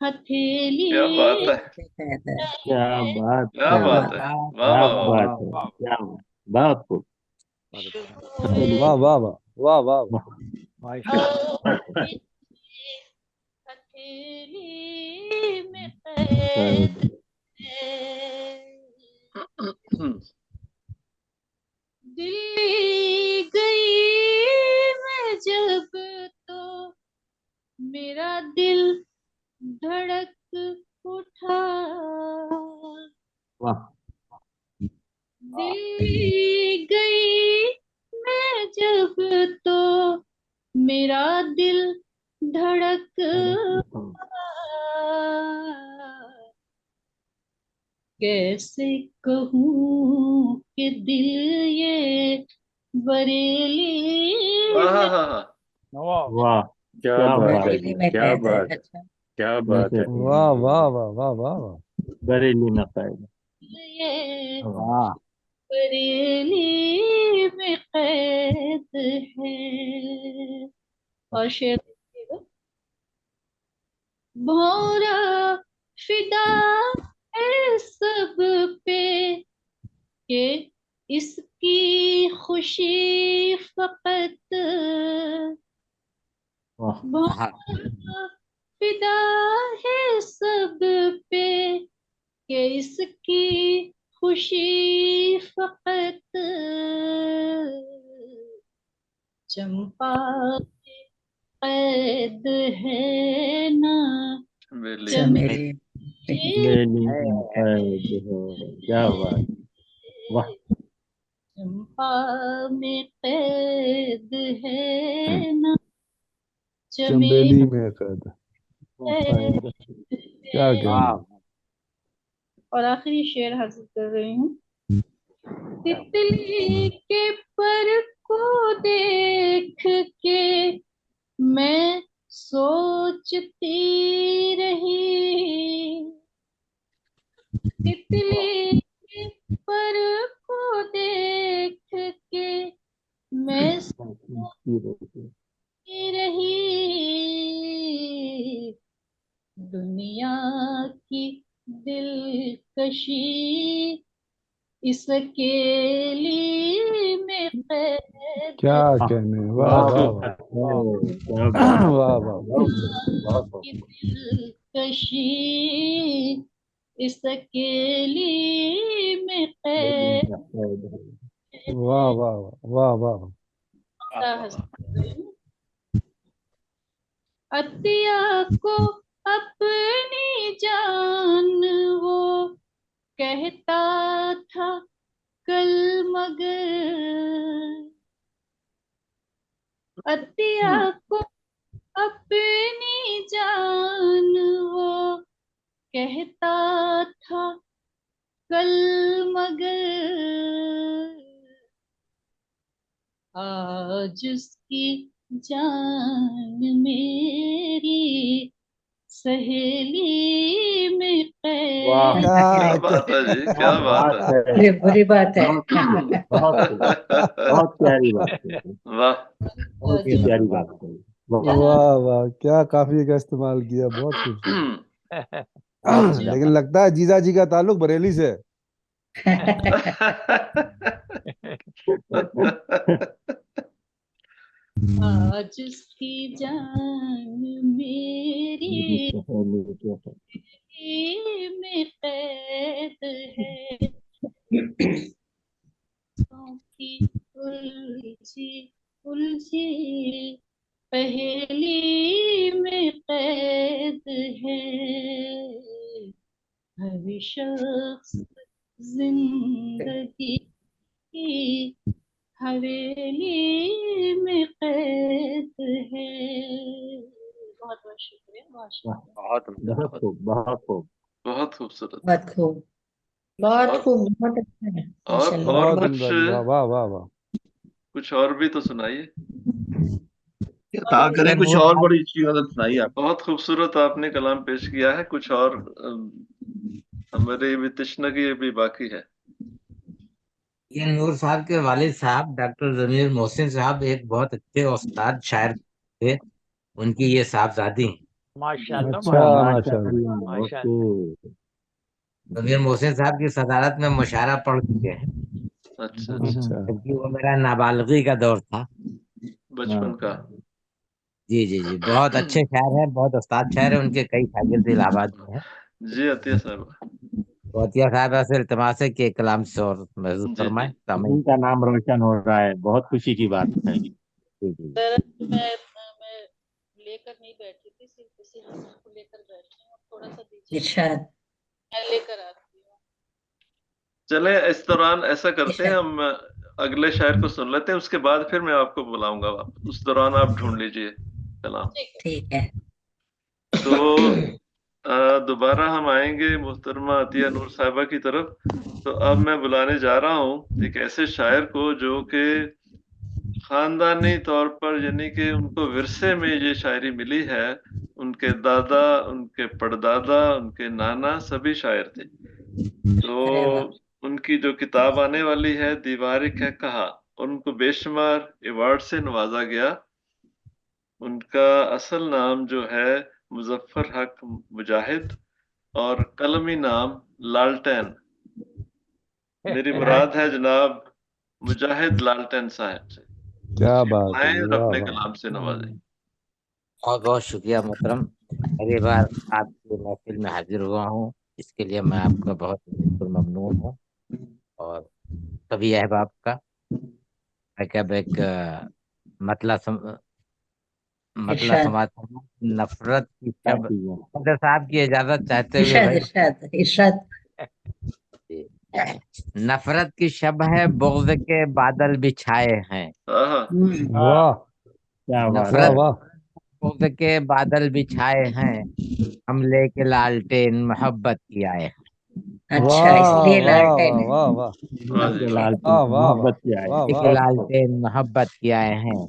हथेली क्या बात है, कहता है। क्या बात क्या है, क्या बात बात। है। वाह क्या वाह वाह। बात है, क्या बात, बहुत खूब। खुशबुए वाह वाह वाह वाह वाह। वाह। माशाअल्लाह। अब भी हथेली में कैद है। दिल्ली गई मैं जब तो मेरा दिल धड़क उठा। वाह। दिल्ली गई मैं जब तो मेरा दिल धड़क उठा। कैसे कहूँ कि दिल ये बरेली हाँ में हाँ हाँ। वाह, क्या क्या बात बात है बरेली जी, में क्या कैद है। बात है, अच्छा। क्या बात वैसे है। वाह वाह वाह वाह वाह वाह। बरेली में कैद। ये वाह। बरेली में कैद है। और शेर देखिएगा। भौरा फिदा है सब पे कि इसकी खुशी फकत, वाह। भौरा फिदा है सब पे कि इसकी खुशी फकत, चंपा के कैद है ना चमेली। चमेली बरेली में कैद है, क्या बात। वाह। चंपा में कैद है ना चमेली चंबेली में कैद। कैद। क्या कहने वाह। हैं। और आखिरी शेर हासिल कर रही हूँ। तितली के पर को देख के मैं सोचती रही। तितली के पर को देख के मैं सोचती रही। दुनिया की दिलकशी इस अकेली में कैद क्या कहने, वाह वाह वाह वाह वाह। की दिलकशी इस अकेली में कैद वाह वाह वाह वाह। अतिया को अपनी जान वो कहता था कल, मगर अतिया को अपनी जान वो कहता था कल, मगर आज उसकी जान मेरी सहेली में कैद। क्या बात है जी, क्या बात है। ये बुरी बात है। बहुत प्यारी बात है, वाह बहुत ही प्यारी बात है। वाह वाह, क्या काफिये का इस्तेमाल किया, बहुत खूबसूरत। लेकिन लगता है जीजा जी का ताल्लुक बरेली से। आज उसकी जान मेरी में कैद है, की उलझी उलझी पहेली में कैद है। हर शख्स जिंदगी की हवेली में कैद है। बहुत बहुत शुक्रिया, बहुत खूब, बहुत खूब, बहुत खूबसूरत, बहुत खूब, बहुत खूब, बहुत अच्छा है। और कुछ, वाह वाह वाह। कुछ और भी तो सुनाइए। क्या करें, कुछ और बड़ी चीज सुनाइए आप। बहुत खूबसूरत आपने कलाम पेश किया है, कुछ और हमारे भी तशनगी भी बाकी है। ये नूर साहब के वालिद साहब डॉक्टर जमीर मोहसिन साहब एक बहुत अच्छे उस्ताद शायर थे, उनकी ये साहबजादी हैं। माशाल्लाह माशाल्लाह। जमीर मोहसिन साहब की सदारत में मुशायरा पढ़ चुके हैं। अच्छा क्योंकि वो मेरा नाबालगी का दौर था, बचपन का। जी जी जी, बहुत अच्छे शायर हैं, बहुत उस्ताद शायर हैं, उनके कई शागिर्द इलाहाबाद में हैं। जी अतिया साहब, अतिया साहब से इल्तिमास है कि एक कलाम से और महसूस फरमाएं। उनका नाम रोशन हो रहा है, बहुत खुशी की बात है। मैं लेकर नहीं बैठी थी, सिर्फ इसी को लेकर बैठी हूँ। थोड़ा सा दीजिए, मैं लेकर आती हूँ। चले इस दौरान ऐसा करते हैं, हम अगले शायर को सुन लेते हैं, उसके बाद फिर मैं आपको बुलाऊंगा वापस। उस दौरान आप ढूंढ लीजिए कलाम। ठीक है। तो दोबारा हम आएंगे मोहतरमा अतिया नूर साहिबा की तरफ। तो अब मैं बुलाने जा रहा हूँ एक ऐसे शायर को जो कि खानदानी तौर पर, यानी कि उनको विरसे में ये शायरी मिली है। उनके दादा, उनके पड़दादा, उनके नाना सभी शायर थे। तो उनकी जो किताब आने वाली है दीवार क्या कहा, उनको बेशुमार अवार्ड से नवाजा गया। उनका असल नाम जो है मुजफ्फर हक मुजाहिद और कलमी नाम लालटेन। मेरी मुराद है जनाब मुजाहिद लालटेन साहब से। क्या बात है, आए और अपने कलाम से नवाजें। बहुत बहुत शुक्रिया मोहतरम, पहली बार आपकी महफिल में हाजिर हुआ हूँ, इसके लिए मैं आपका बहुत ममनून हूँ। और सभी अहबाब का एक मतलब समाज नफरत की शब, डॉक्टर साहब की इजाजत चाहते हुए भाई, इरशाद नफरत की शब है, बुग़्ज़ के बादल बिछाए हैं। वाह नफरत वाह। बुग़्ज़ के बादल बिछाए हैं, हम लेके लालटेन मोहब्बत की आए हैं। अच्छा, इसलिए लालटेन है। वाह वाह लालटेन मोहब्बत की आए हैं।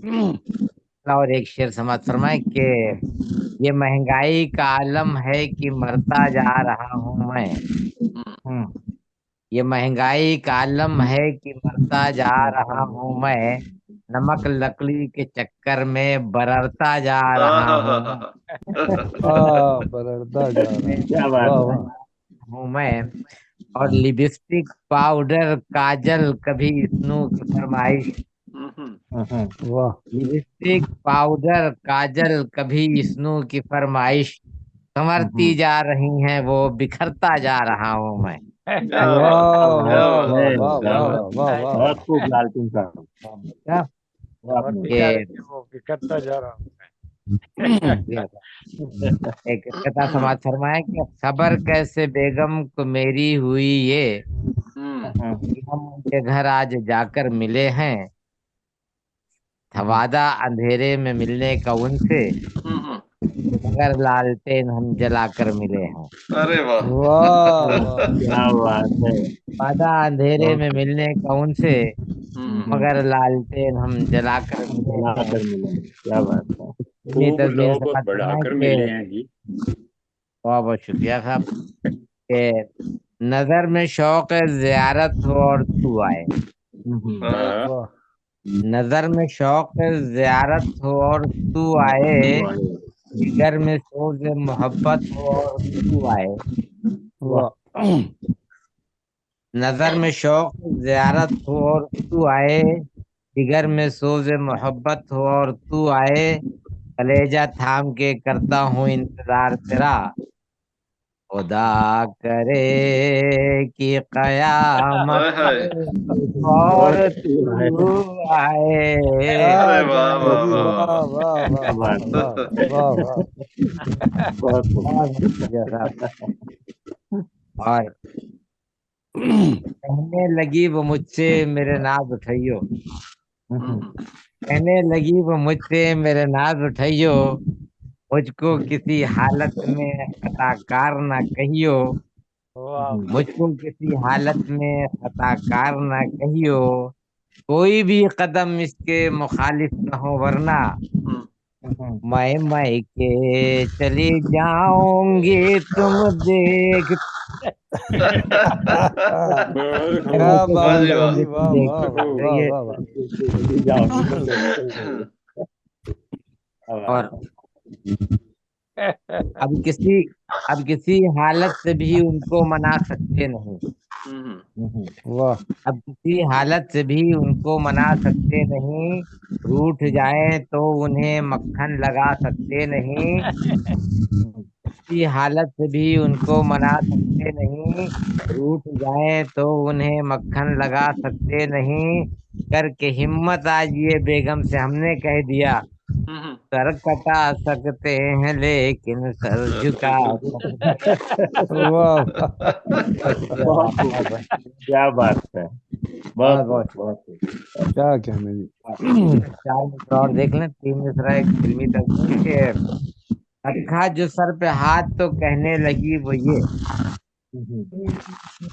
और एक शेर समाप्त फरमाए कि ये महंगाई का आलम है कि मरता जा रहा हूँ मैं। ये महंगाई का आलम है कि मरता जा रहा हूँ मैं, नमक लकड़ी के चक्कर में बररता जा रहा हूँ बररता जा रहा हूँ मैं। और लिपस्टिक पाउडर काजल कभी स्नो की फरमाइश। वाह लिपस्टिक पाउडर काजल कभी स्नो की फरमाइश, संवरती जा रही हैं वो बिखरता जा रहा हूँ मैं। क्या वाह बात, क्या वाह बात। वाह वाह वाह वाह वाह बहुत खूब लालटेन साहब। क्या? संवरती जा रही है वो बिखरता जा रहा हूँ मैं। एक कथा समाज फरमाया कि खबर कैसे बेगम को मेरी हुई ये, कि हम उनके घर आज जाकर मिले हैं, वादा अंधेरे में मिलने का उनसे, मगर लालटेन हम जलाकर मिले हैं। अरे वाह वाह वाह क्या बात है। वादा अंधेरे में मिलने का उनसे, मगर लालटेन हम जलाकर मिले हैं। लाकर मिले, क्या बात है। इतनी खूब तस्वीर लोग समाज बढ़ाकर फरमाए मिले कि हैं जी। बहुत बहुत शुक्रिया साहब। के नजर में शौक जियारत हो और तू आए, हाँ, वाह नजर में शौक जियारत हो और तू आए, जिगर में सोज मोहब्बत हो और तू आए। वाह नजर में शौक जियारत हो और तू आए, जिगर में सोज मोहब्बत हो और तू आए, कलेजा थाम के करता हूँ इंतजार तेरा, खुदा करे कि कयामत हाय हाय। और बहुत तू आए। अरे वाह जाने वाह जी वाह वाह वाह। वाह वाह वाह वाह वाह वाह बहुत खूब। बहुत शुक्रिया साहब। और कहने लगी वो मुझसे मेरे नाज उठाइयो, कहने लगी वो मुझसे मेरे नाज उठाइयो, मुझको किसी हालत में खताकार ना कहियो, वाह मुझको किसी हालत में खताकार ना कहियो, कोई भी कदम इसके मुखालिफ न हो वरना मैं के चली जाऊंगी तुम देख। बहुत क्या खूब। वाह बात जी है वाह। जी वाह वाह वाह वाह ये वाह वाह और अब किसी हालत से भी उनको मना सकते नहीं, वाह अब किसी हालत से भी उनको मना सकते नहीं, रूठ जाए तो उन्हें मक्खन लगा सकते नहीं, किसी हालत से भी उनको मना सकते नहीं, रूठ जाए तो उन्हें मक्खन लगा सकते नहीं, करके हिम्मत आज ये बेगम से हमने कह दिया, सर कटा सकते हैं लेकिन सर झुका सकते वाह बहुत खूब, क्या बात है। बहुत खूब, बहुत खूब। क्या कहने जी। 4 मिसरा और देख लें। 3 मिसरा एक फिल्मी तस्वीर के, रखा जो सर पे हाथ तो कहने लगी वो ये,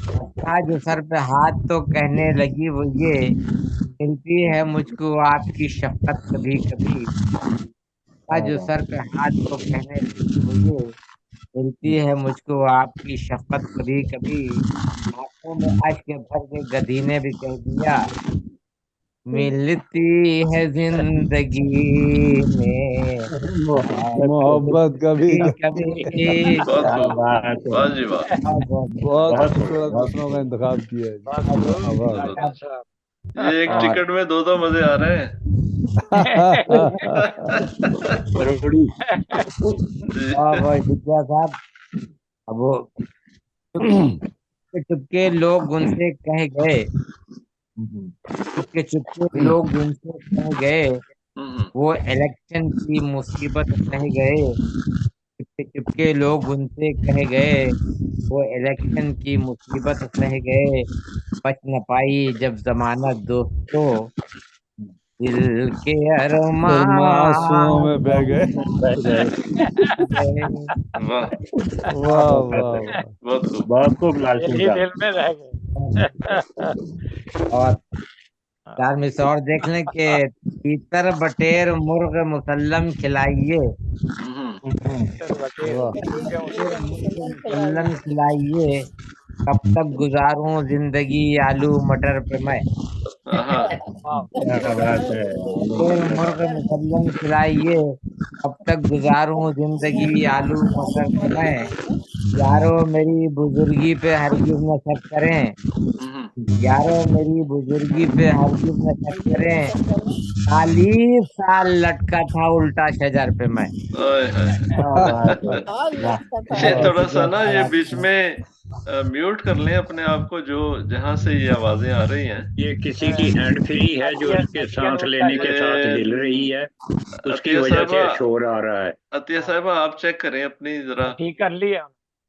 रखा जो सर पे हाथ तो कहने लगी वो ये, मिलती है मुझको आपकी शफकत कभी कभी, रखा जो सर पे हाथ तो कहने लगी वो ये, मिलती है मुझको आपकी शफकत कभी कभी, आंखों में अश्क भर के गधी ने भी कह दिया, मिलती है जिंदगी में मोहब्बत कभी कभी। बहुत क्या खूब, बात है। वाह जी वाह। बहुत बहुत खूबसूरत खूब। मिसरों का इंतखाब किया है वाह वाह वाह लालटेन साहब। ये एक और टिकट में दो मजे आ रहे हैं। करोड़ी। जी। बहुत शुक्रिया साहब। अब वो चुपके चुपके लोग उनसे कह गए, चुपके चुपके लोग उनसे कह गए, वो इलेक्शन की मुसीबत सह गए, चुपके चुपके लोग उनसे कह गए, वो इलेक्शन की मुसीबत सह गए, बच न पाई जब जमानत दोस्तों, दिल के फिर आंसुओं अरमान में बह गए बह गए। वाह, वाह वाह वाह बहुत खूब। बहुत खूब लालटेन यही साहब। दिल में रह गए। और 4 मिस और देख लें कि तीतर बटेर मुर्ग मुसल्लम खिलाइए, बटेर वाह तीतर मुर्ग मुसल्लम मुसल्लम खिलाइए, कब तक गुजारूं जिंदगी आलू मटर पे मैं, हाँ, क्या बात है। तीतर मुर्ग मुसल्लम खिलाइए, कब तक गुजारूं जिंदगी आलू मटर पे मैं, यारो मेरी बुजुर्गी पे हरगिज न शक करें, यारो मेरी बुजुर्गी पे हरगिज न शक करें, 40 साल लटका था उल्टा शजर पे मैं। ये थोड़ा सा ना ये बीच में म्यूट कर लें अपने आप को, जो जहां से ये आवाजें आ रही हैं। ये किसी की हैंड फ्री है जो उसके सांस लेने के साथ हिल रही है, उसकी अतिया वजह से साहिबा, शोर आ रहा है। अतिया साहिबा आप चेक करें अपनी जरा। ठीक कर लिया,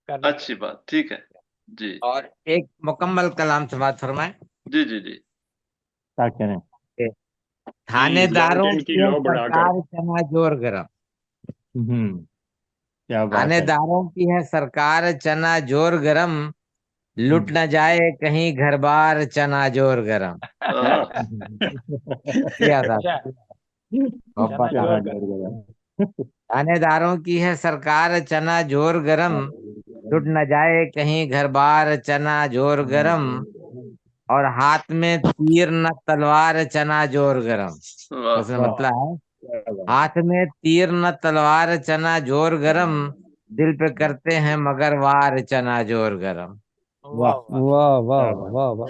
अच्छी बात, ठीक है जी। और एक मुकम्मल कलाम समाप्त फरमाए। जी जी जी। क्या करें? थानेदारों लालटेन की की है लौ बढ़ाकर। सरकार चना जोर गरम, क्या बात है। थानेदारों की है सरकार चना जोर गरम, लुट न जाए कहीं घर बार चना जोर गरम। क्या साहब, थानेदारों की है सरकार चना जोर गरम, लुट न जाए कहीं घर बार चना जोर गरम, और हाथ में तीर न तलवार चना जोर गरम। उसमें मतलब है हाथ में तीर न तलवार चना जोर गरम, दिल पे करते हैं मगर वार चना जोर गरम। वाह वाह वाह वाह वाह।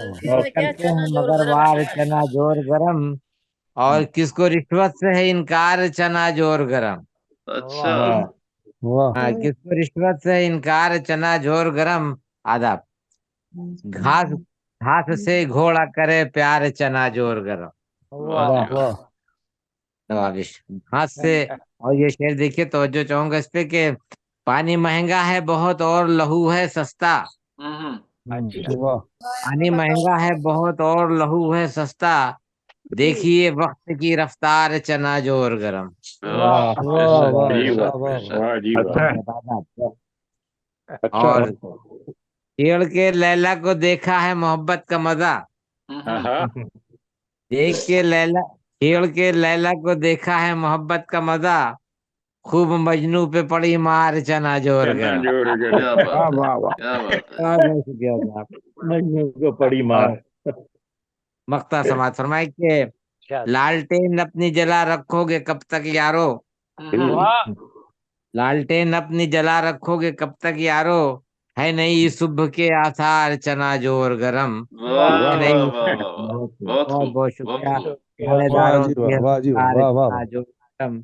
करते हैं मगर वार चना जोर गरम, और किसको रिश्वत से है इनकार चना जोर गरम। अच्छा हाँ, किसको रिश्वत से इनकार चना जोर गरम। आदाब। घास घास से घोड़ा करे प्यार चना जोर गरम। घास से। और ये शेर देखिए, तवज्जो चाहूंगा इस पे कि पानी महंगा है बहुत और लहू है सस्ता। पानी महंगा है बहुत और लहू है सस्ता, देखिए वक्त की रफ्तार चना जोर गरम। और पेड़ के लैला को देखा है मोहब्बत का मजा, देख के लैला पेड़ के लैला को देखा है मोहब्बत का मजा, खूब मजनू पे पड़ी मार चना जोर गरम। क्या बात है, क्या बात है। मजनू को पड़ी मार। मख्ता समाज फरमाए कि लालटेन अपनी जला रखोगे कब तक यारो, लालटेन अपनी जला रखोगे कब तक यारो, है नहीं सुबह के आसार चना जोर गरम। बहुत बहुत शुक्रिया। थानेदारों की चना जोर गरम,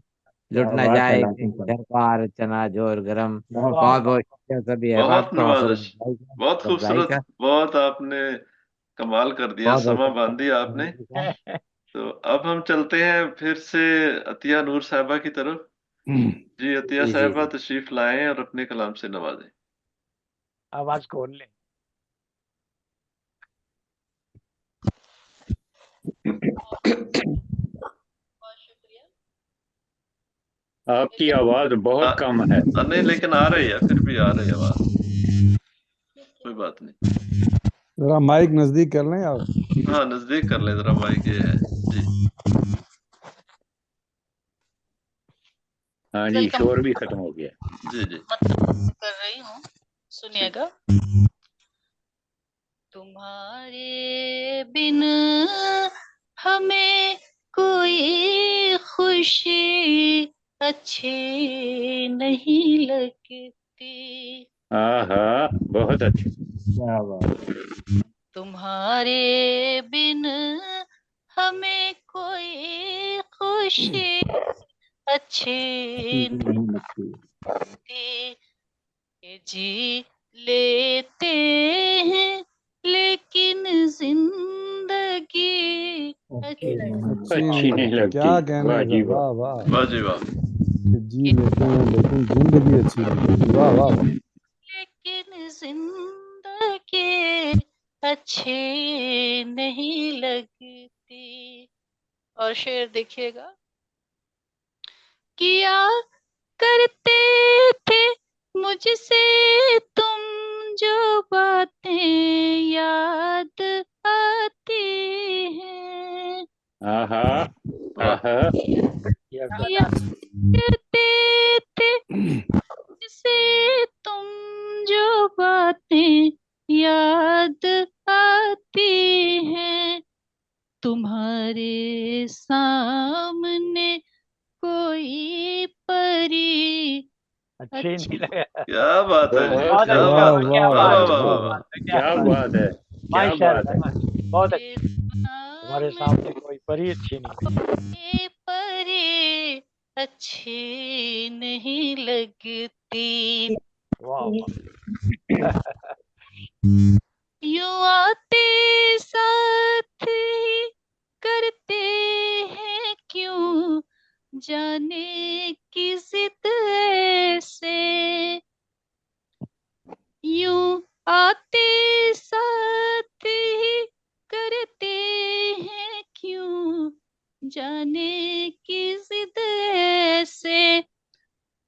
लुट न जाए घर पार चना जोर गरम। बहुत बहुत शुक्रिया सभी बहुत अहबाब का, नवाजिश, बहुत खूबसूरत, बहुत आपने कमाल कर दिया, समा बांध दिया आपने। तो अब हम चलते हैं फिर से अतिया नूर साहिबा की तरफ। जी अतिया साहिबा तशरीफ लाएं और अपने कलाम से नवाजें। आवाज खोल ले। आपकी आवाज बहुत कम है। नहीं लेकिन आ रही है, फिर भी आ रही है आवाज, कोई बात नहीं। जरा माइक नजदीक कर लें आप। हाँ नजदीक कर लें जरा माइक, ये है जी। हाँ जी, शोर भी खत्म हो गया। जी जी कर रही हूँ, सुनिएगा। तुम्हारे बिन हमें कोई खुशी अच्छी नहीं लगती। हाँ बहुत अच्छी। तुम्हारे बिन हमें कोई खुशी अच्छी नहीं लगती। ये जी लेते हैं लेकिन जिंदगी अच्छी नहीं लगती। क्या कहना है, वाह वाह वाह जी वाह। जी लेते हैं लेकिन जिंदगी अच्छी नहीं लगती। वाह वाह। लेकिन जिंदगी अच्छी नहीं लगती। और शेर देखिएगा। किया करते थे मुझसे तुम जो बातें याद आती हैं। करते थे मुझसे तुम जो बातें याद आती हैं। तुम्हारे सामने कोई परी अच्छी नहीं लगे। क्या बात है जी, बहुत क्या अच्छा, बात, क्या वाह बात, वाह वाह वाह। क्या बात है, क्या बात है। बहुत अच्छी। हमारे सामने कोई परी अच्छी नहीं। ये परी अच्छी नहीं लगती, वाह यूं आते साथ ही करते हैं क्यों, जाने की जिद ऐसे, यूं आते साथ ही करते हैं क्यों, जाने की जिद ऐसे,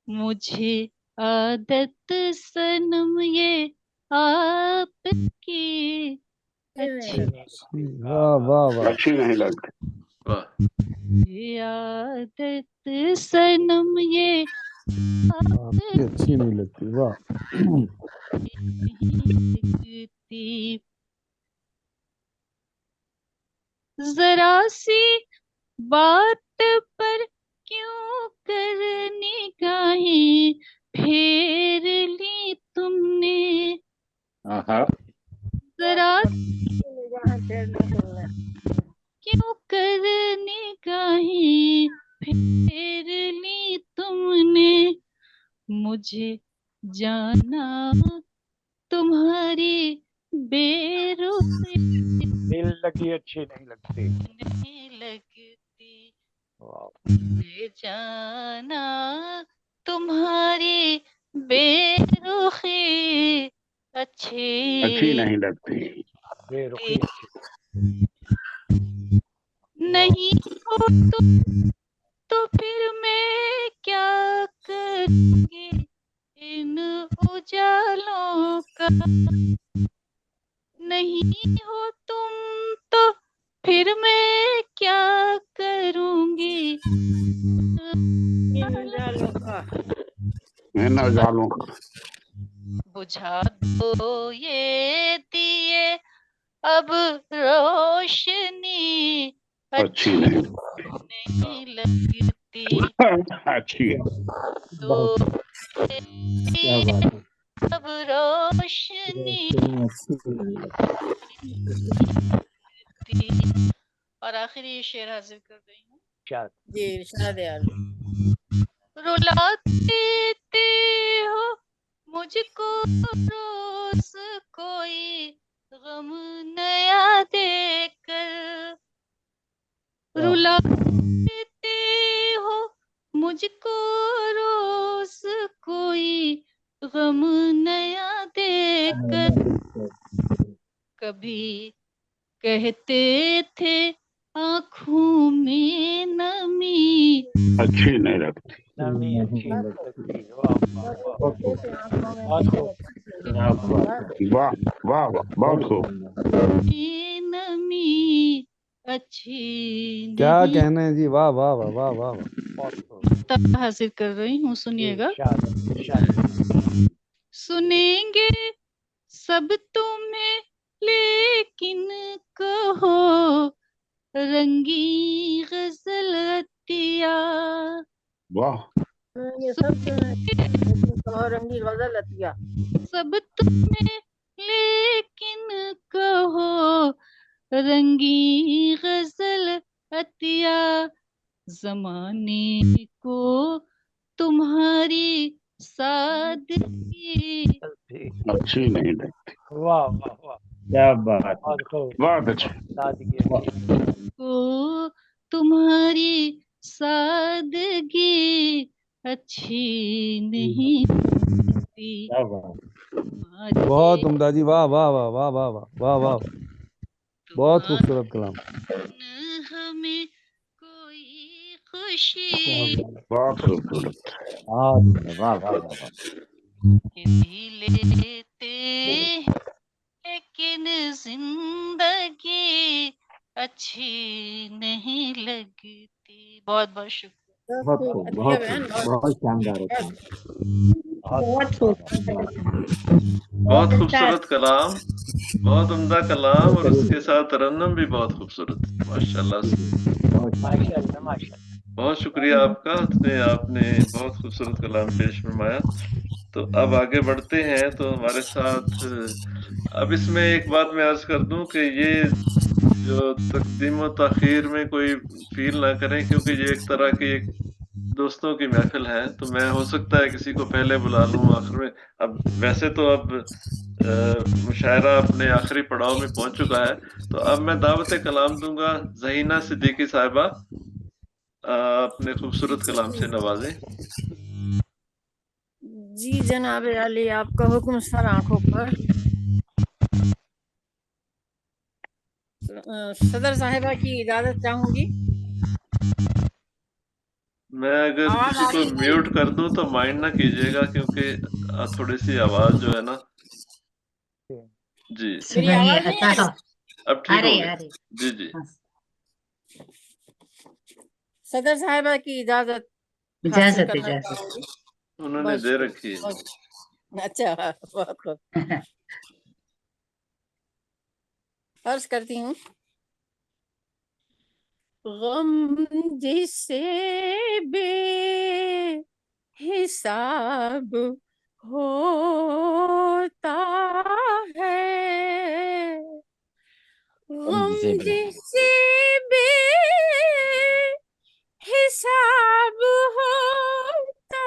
मुझे आदत सनम ये आपकी अच्छी वाह वाह वाह, अच्छी नहीं लगती। ये आदत सनम ये आपकी अच्छी नहीं लगती। वाह लगती, जरा सी बात पर क्यों कर निगाहें फेर ली तुमने, जरा क्यों कर निगाहें फेर ली तुमने, मुझे जाना तुम्हारी बेरुखी दिल लगी अच्छी नहीं लगती। नहीं लगती, मुझे जाना तुम्हारी बेरुखी अच्छी नहीं लगती। बेरुखी नहीं हो तुम तो फिर मैं क्या करूंगी इन उजालों का, नहीं हो तुम तो फिर मैं क्या करूंगी इन उजालों का। बुझा दो ये दिए अब रोशनी अच्छी नहीं लगती, अच्छी है। तो अब रोशनी और आखिरी ये शेर हाजिर कर रही हूँ जी इरशाद यार। रुलाते हो मुझको रोज कोई गम नया देकर, रुलाते हो मुझको रोज कोई गम नया देकर, कभी कहते थे आँखों में नमी अच्छी नहीं लगती। नमी अच्छी नहीं लगती। वाह वाह वाह, बहुत खूब। नमी अच्छी क्या नहीं। कहने हैं जी, वाह वाह वाह वाह वाह वाह। हासिल कर रही हूँ, सुनिएगा। सुनेंगे सब तुम्हें लेकिन कहो रंगी गजल अतिया, वाह ये सब रंगी गजल अतिया, सब तुम्हें लेकिन कहो रंगी गजल अतिया, जमाने को तुम्हारी सादगी अच्छी नहीं लगती। वाह वाह वाह, क्या बात, बहुत अच्छी। को तुम्हारी सादगी अच्छी नहीं लगती। बहुत उम्दा जी, वाह वाह वाह वाह वाह वाह वाह वाह, बहुत खूबसूरत कलाम। हमें कोई खुशी बहुत खूबसूरत। वाह वाह वाह। लेते लेकिन जिंदगी अच्छी नहीं लगती। बहुत बहुत शुक्रिया। बहुत शानदार है। बहुत खूबसूरत कलाम, बहुत उम्दा कलाम, और उसके साथ तरन्नुम भी बहुत खूबसूरत। माशाल्लाह। माशाल्लाह माशाल्लाह। बहुत शुक्रिया आपका, आपने बहुत खूबसूरत कलाम पेश फरमाया। तो अब आगे बढ़ते हैं। तो हमारे साथ अब इसमें एक बात मैं अर्ज कर दूं कि ये जो तकदीम व ताखीर में कोई फील ना करें, क्योंकि ये एक तरह की एक दोस्तों की महफिल है। तो मैं हो सकता है किसी को पहले बुला लूं, आखिर में। अब वैसे तो अब मुशायरा अपने आखिरी पड़ाव में पहुंच चुका है। तो अब मैं दावत कलाम दूंगा ज़हीना सिद्दीकी साहिबा, अपने खूबसूरत कलाम से नवाजें। जी जनाब अली, आपका हुक्म सर आंखों पर। सदर साहिबा की इजाजत चाहूंगी। मैं अगर आवाज किसी आ को रही है? म्यूट कर दूं तो माइंड ना कीजिएगा, क्योंकि थोड़ी सी आवाज जो है ना। जी, मेरी आवाज नहीं आ रही? अब ठीक हो गया। जी जी, सदर साहिबा की इजाजत हासिल इजाजत करना इजाजत चाहूंगी। उन्होंने बस दे रखी है। अच्छा, बहुत खूब। अर्ज करती हूँ। गम जिसे बेहिसाब होता है, गम जिसे बेहिसाब होता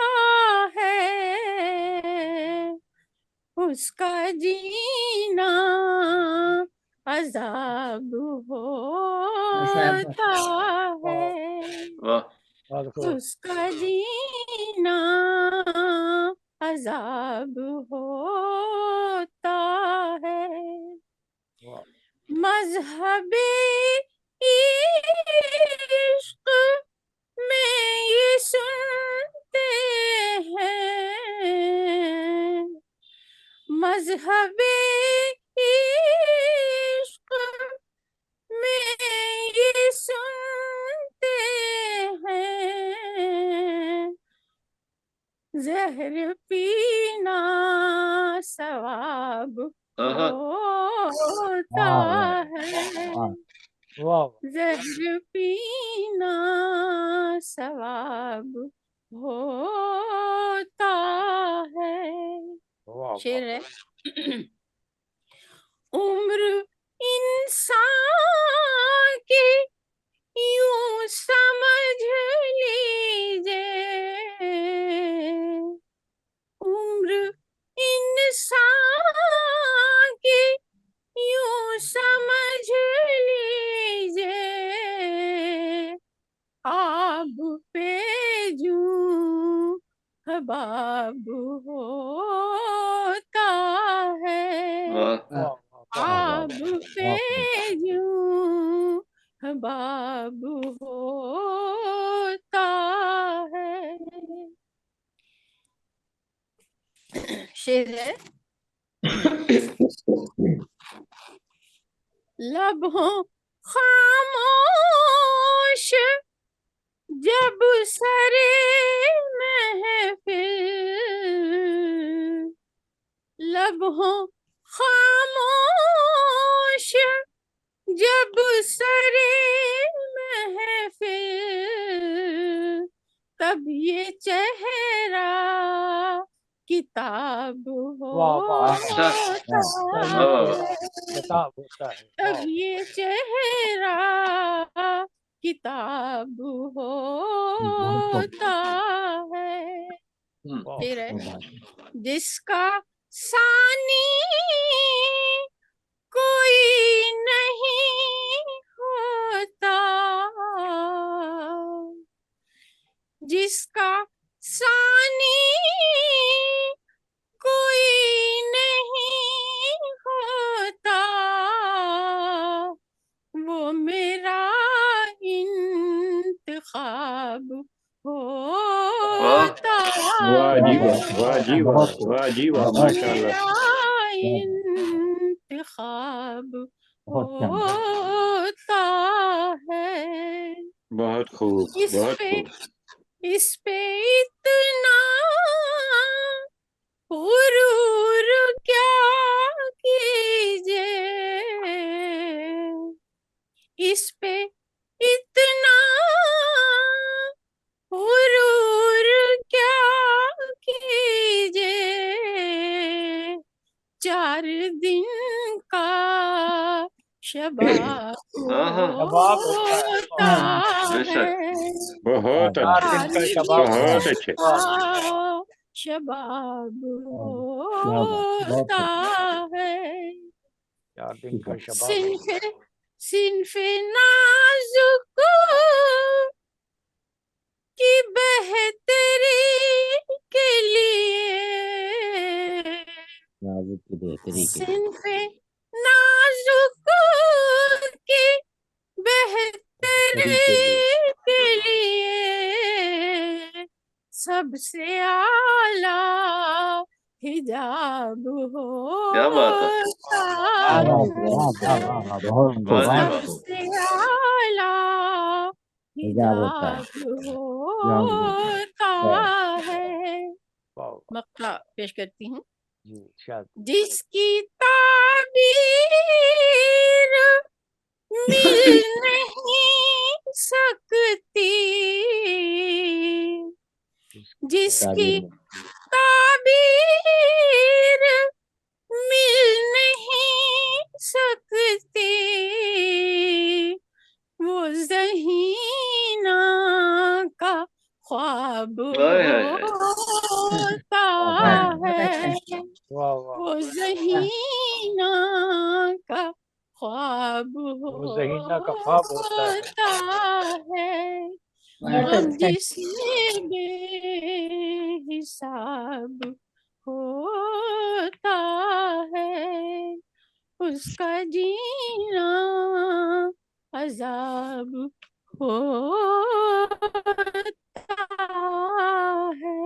है, उसका जीना अजाब होता है, उसका जीना अजाब होता है। मजहबे इश्क में ये सुनते हैं, मजहबे इश्क में ये सुनते हैं, जहर पीना सवाब होता है, जहर पीना सवाब होता है। शेर है। उम्र इंसान की यूं समझ लीजिए, उम्र इंसान की यूं समझ लीजिए, आब पे जूं हबाब होता है, आब पे जूं हबाब होता है। शेर है। लब हो खामोश जब सरे महफिल, लब हो खामोश जब सरे महफिल, तब ये चेहरा किताब होता है, तब ये चेहरा किताब होता है। फिर है। जिसका सानी कोई नहीं होता, जिसका सानी कोई नहीं होता, वो मेरा इंतखाब होता वाह जी वाह, वाह जी वाह, वाह जी वाह, माशाल्लाह। इंतखाब होता है। बहुत खूब, बहुत खूब। इस पे इतना गुरूर क्या कीजिए, इस पे इतना शबाब शबाब होता है होता बेशक है बहुत 4 अच्छे, दिन का खाली शबाब होता बहुत है अच्छे। शबाब होता है 4 दिन का शबाब सिन्फे सिन्फे नाजुक की बेहतरी के लिए सिन्फे नाजुक की बेहतरी के लिए सबसे आला हिजाब क्या बात है, होता वाह जी वाह। सबसे आला हिजाब होता है। मक्ता पेश करती हूँ। जी शायद जिसकी ताबीर मिल नहीं सकती, जिसकी ताबीर मिल नहीं सकती, वो ज़हीना का ख्वाब हाय हाय हाय। होता है, वाह वाह वो ज़हीना का ख्वाब वो ज़हीना का ख्वाब होता है होता है। गम जिसमें बेहिसाब होता है, उसका जीना अजाब होता है।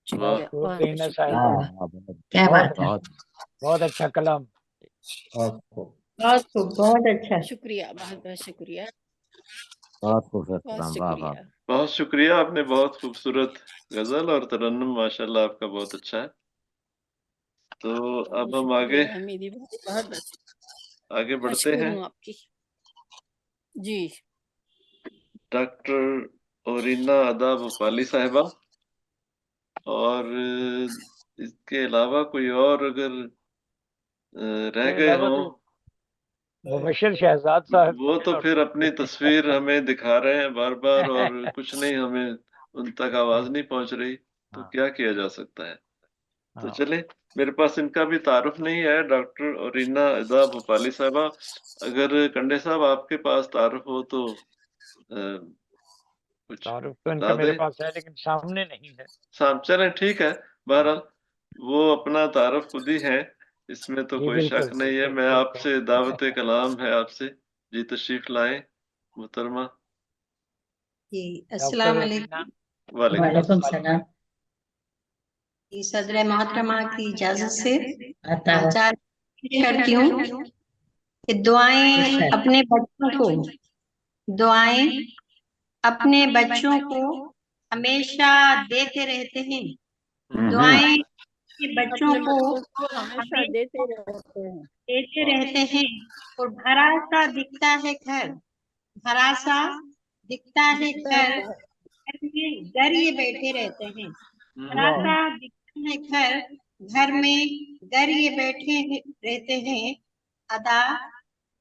वाह शुक्रिया, खूब बहुत कहीना शुक्रिया। साहिबा क्या बात है, बहुत अच्छा कलाम बहुत बहुत अच्छा। शुक्रिया, बहुत बहुत शुक्रिया, बहुत खूबसूरत बहुत कलाम, वाह वाह। शुक्रिया। बहुत शुक्रिया, आपने बहुत खूबसूरत गजल और तरन्नुम माशाल्लाह आपका बहुत अच्छा है। तो अब हम आगे शुक्रिया हमीदी भाई, बहुत बहुत आगे बढ़ते मशहूर हैं। हूँ आपकी। जी डॉक्टर ओरिना अदा भोपाली साहिबा, और इसके अलावा कोई और अगर रह इसके गए अलावा हों, तो मुबशिर शहजाद साहब वो तो फिर अपनी तस्वीर हमें दिखा रहे हैं बार बार और कुछ नहीं, हमें उन तक आवाज नहीं पहुंच रही, तो क्या किया जा सकता है। तो चले, मेरे पास इनका भी तारुफ नहीं है, डॉक्टर ओरिना अदा भोपाली साहबा। अगर कंडे साहब आपके पास तारुफ हो तो कुछ तारुफ तो इनका बता मेरे दें। पास है लेकिन सामने नहीं है। चलें ठीक है, बहरहाल वो अपना तारुफ खुद ही है, इसमें तो जी कोई शक बिल्कुल नहीं है। मैं आपसे दावत कलाम है आपसे, जी तशरीफ लाएं मुहतरमा। जी डॉक्टर अस्सलाम ओरिना वालेकुम। वालेकुम वालेकुम सलाम। जी सदर मोहतरमा की इजाजत से 4 करती हूँ कि दुआएं अपने बच्चों को, दुआएं अपने बच्चों को हमेशा देते रहते हैं, दुआएं अपने बच्चों अपने को बच्चों को हमेशा हमेशा देते रहते हैं। देते रहते हैं, और भरा सा दिखता है घर, भरा सा दिखता है दिखता घर, है घर में घर ये बैठे रहते हैं, भरा वाह सा दिखता है घर, घर में घर ये बैठे रहते हैं। अदा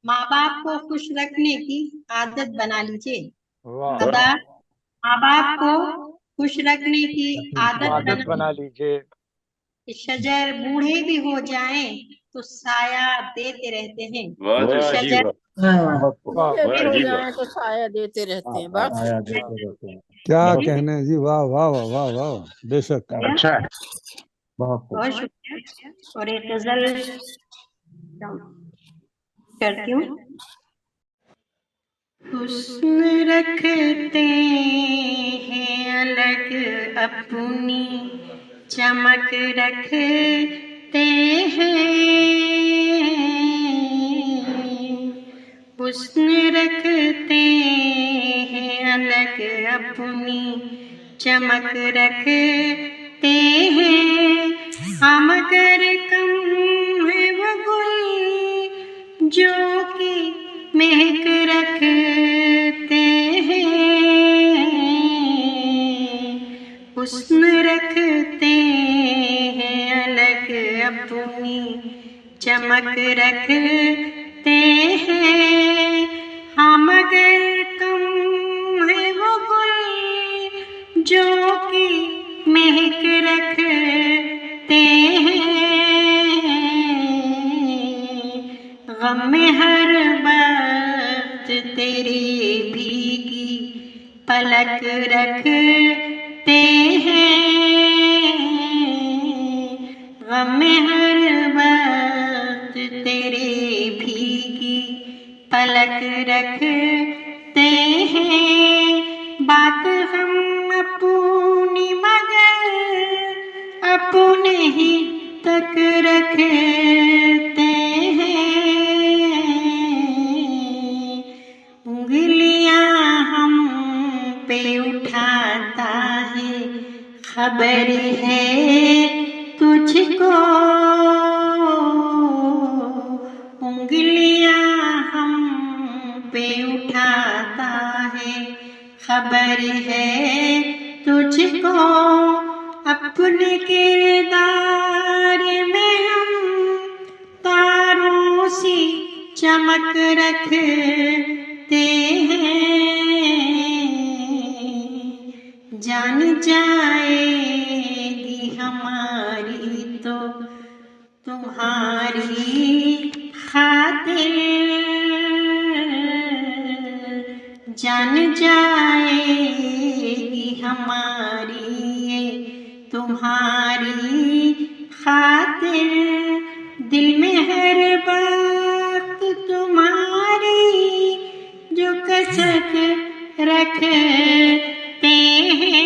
माँ बाप को खुश रखने की आदत बना लीजिए, वाह अदा माँ बाप को खुश रखने की आदत आदत बना बना लीजिए। कि शजर बूढ़े भी हो जाएं तो साया देते रहते हैं, वाह जी वाह। शजर बूढ़े भी वाह हो जी वाह। जाएं तो साया देते रहते हैं। बहुत शुक्रिया। क्या कहने हैं जी, वाह वाह वाह वाह वाह, बेशक। अच्छा है। बहुत शुक्रिया। और एक गजल करती हूँ। हुस्न रखते हैं अलग अपनी, चमक रखते हैं, हुस्न रखते हैं अलग अपनी, चमक रखते हैं, हम अगर कम है वो गुल जो कि महक रखते हैं, हुस्न रखते हैं अलग अपनी, चमक रखते तेरे भीगी पलक रखते हैं, गम में हर वक्त तेरे भीगी पलक रखते हैं। बात हम अपनी मगर अपने ही तक रखते हैं, उंगलियां हम पे उठाता है, खबर है तुझको, उंगलियां हम पे उठाता है, खबर है तुझको। अपने किरदार में हम तारों सी चमक रखते हैं, जान जाएगी हमारी तो तुम्हारी खातिर, जान जाएगी हमारी ये तुम्हारी खातिर। दिल में हर बात तुम्हारी जो कसक रखते हैं,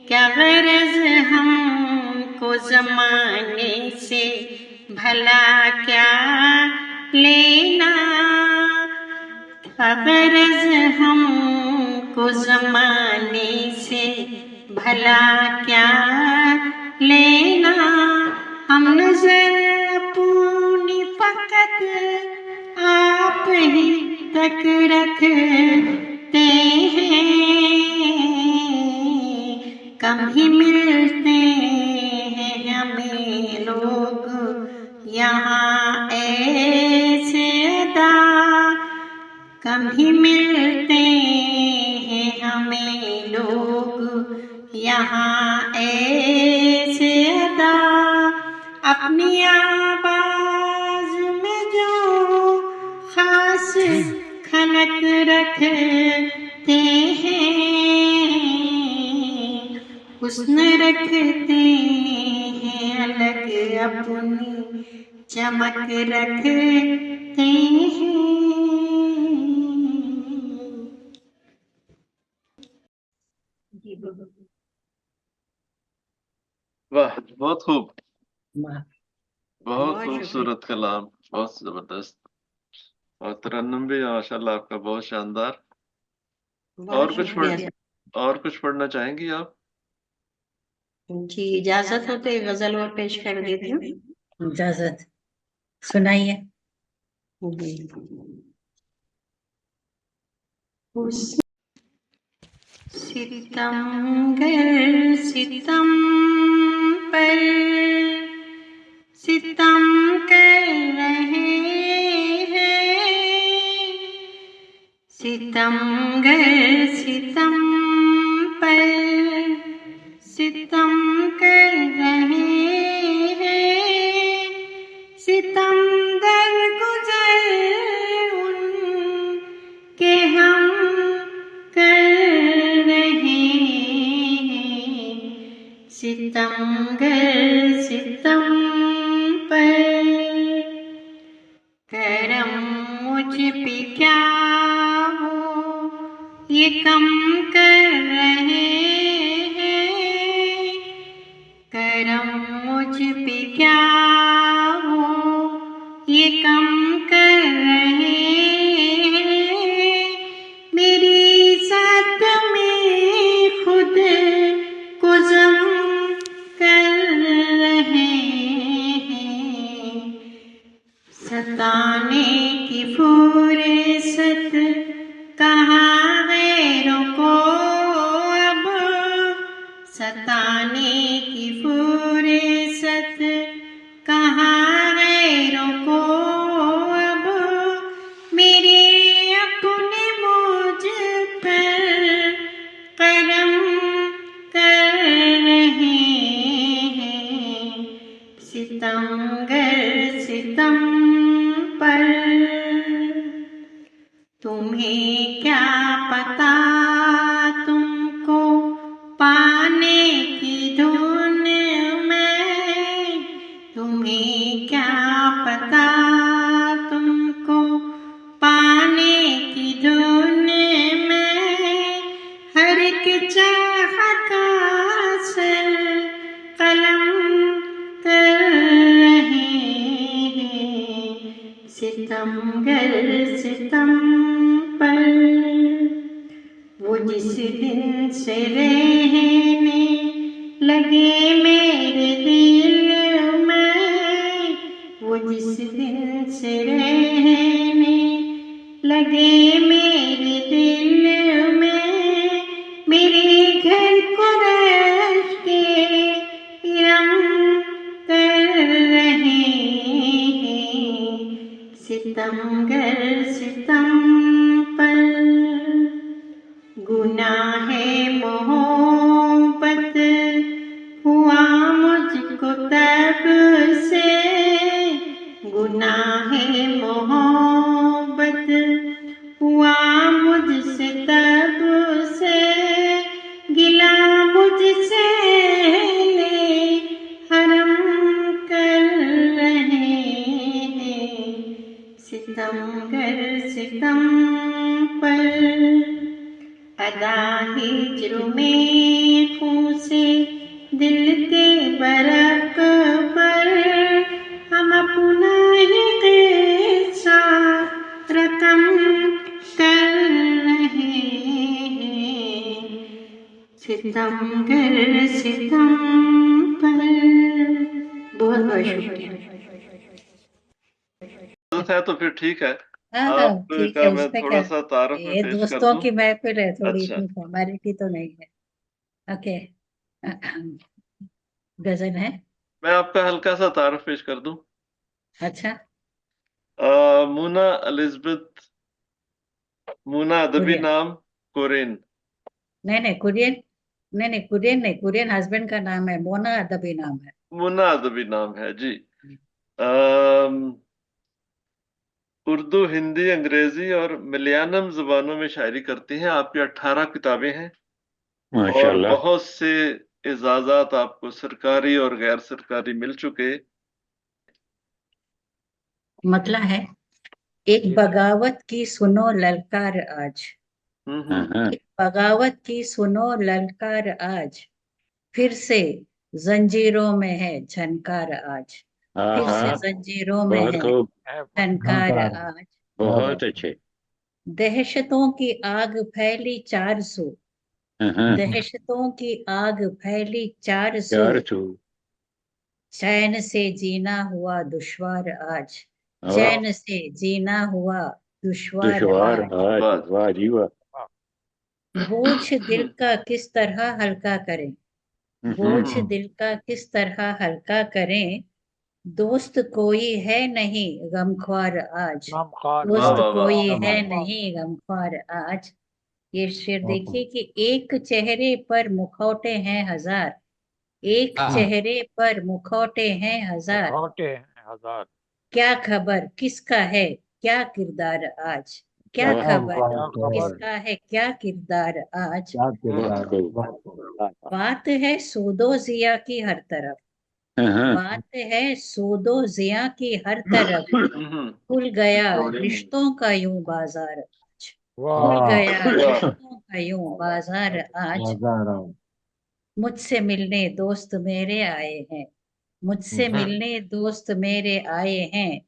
क्या गरज हमको जमाने से भला क्या लेना, गरज हमको जमाने से भला क्या लेना। हम नजर अपनी फकत आप ही तक रखते हैं, कम ही मिलते हैं हमें लोग यहाँ ऐसे अदा, कम ही मिलते हैं हमें लोग यहाँ ऐसे अदा। अपनी आवाज में जो खास खनक रखते हैं, हुस्न रखते हैं अलग अपनी चमक रखते हैं। वाह, बहुत खूब, बहुत खूबसूरत कलाम, बहुत जबरदस्त, और तरन्नुम भी माशाल्लाह आपका बहुत शानदार। और कुछ पढ़ना चाहेंगी आप? जी इजाजत हो तो एक गजल और पेश कर देती हूँ। इजाजत, सुनाइए। सितमगर सितम पर सितम कर रहे हैं, सितमगर सितम पर सितम कर रहे हैं, सितम दर गुजर उनके हम कर रहे हैं, सितमगर सितम पर। करम मुझ पे क्या हो ये कम कर रहे हैं, करम मुझ पे क्या हो ये कम कर रहे हैं, मेरी साथ में खुद को जम कर रहे हैं, सताने की फुर्सत कहाँ गैरों को अब, सताने की फुर्सत कहाँ गैरों को अब, मेरे अपने मुझ पर करम कर रहे हैं, सितमगर सितम पर। तुम्हें क्या पता तुमको पाने की धुन में, तुम्हें क्या पता तुमको पाने की धुन में, हर एक चाहत सर कलम कर रहे हैं, सितमगर सितम पर। वो जिस दिन से रहने लगे मेरे दिल में, वो जिस दिन से रहने लगे मेरे दिल में, मेरे घर को रख के रंग कर रहे हैं, सितमगर सितम पर। गुनाह है मोहब्बत हुआ मुझको तब से, गुनाह है मोहब्बत हुआ मुझसे तब से, गिला मुझसे ले हरम कर रहे हैं, सितमगर सितम पर। अदा हिज्र में खून से दिल के बरक पर, हम अपना ही किस्सा रकम कर रहे हैं, सितमगर सितम पर। बहुत बहुत शुक्रिया। है तो फिर ठीक है। हाँ ठीक है, मैं उसमें थोड़ा क्या, सा तारुफ में ये पेश कर दोस्तों दूं। की महफिल है, थोड़ी अच्छा, इतनी फॉर्मेलिटी तो नहीं है। ओके, गजन है। मैं आपका हल्का सा तारुफ पेश कर दूं। अच्छा, मुना एलिजबेथ, मुना अदबी कुरियन नाम कोरेन। नहीं कुरियन नहीं कुरियन नहीं, कुरियन हस्बैंड का नाम है, मोना अदबी नाम है। मुना अदबी नाम है जी। अम, उर्दू, हिंदी, अंग्रेजी और मलयालम जुबानों में शायरी करती हैं। आपकी 18 किताबें हैं और माशाल्लाह। बहुत से एजाजात आपको सरकारी और गैर सरकारी मिल चुके। मतलब है, एक बगावत की सुनो ललकार आज, एक बगावत की सुनो ललकार आज, फिर से जंजीरों में है झनकार आज, फिर से जंजीरों में बहुत है खूब, झनकार आज। बहुत अच्छे। दहशतों की आग फैली 400, दहशतों की आग फैली 400, 400, चैन से जीना हुआ दुश्वार आज, चैन से जीना हुआ दुश्वार दुश्वार आज। आज, वाह जी वाह। बोझ दिल का किस तरह हल्का करें, बोझ दिल का किस तरह हल्का करें, दोस्त कोई है नहीं गमख्वार आज, दोस्त कोई है नहीं गमख्वार आज। ये शेर देखिए कि एक चेहरे पर मुखौटे हैं हजार, एक चेहरे पर मुखौटे हैं हजार, क्या खबर किसका है क्या किरदार आज, क्या खबर किसका है क्या किरदार आज। बात है सूदो जिया की हर तरफ, बात है सूदो जिया की हर तरफ, खुल गया रिश्तों का यूं बाजार आज, खुल गया रिश्तों का यूं बाजार आज। मुझसे मिलने दोस्त मेरे आए हैं, मुझसे मिलने दोस्त मेरे आए हैं,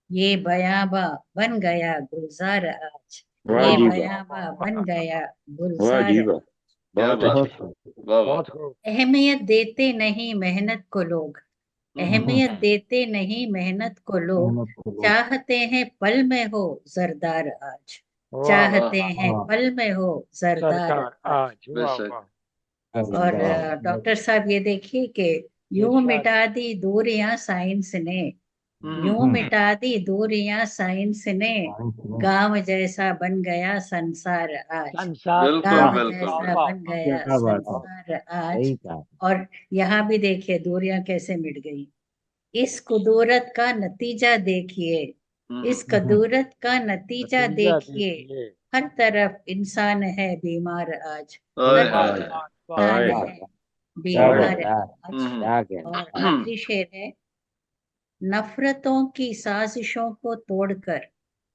ये बयाबा बन गया गुलजार आज, ये बयाबा बन गया गुलजार। अहमियत देते नहीं मेहनत को लोग, अहमियत देते नहीं मेहनत को लोग, चाहते हैं पल में हो जरदार आज, चाहते हैं पल में हो जरदार आज। और डॉक्टर साहब ये देखिए कि यूं मिटा दी दूरियां साइंस ने, यूं मिटा दी दूरियां साइंस ने, गांव जैसा बन गया संसार आज, गांव जैसा बन गया संसार आज। और यहाँ भी देखिए दूरियां कैसे मिट गई। इस कुदरत का नतीजा देखिए, इस कुदरत का नतीजा देखिए, हर तरफ इंसान है बीमार आज, हाय हर हाय तरफ हाय इंसान है बीमार आज। और आखिरी शेर है, नफरतों की साजिशों को तोड़कर,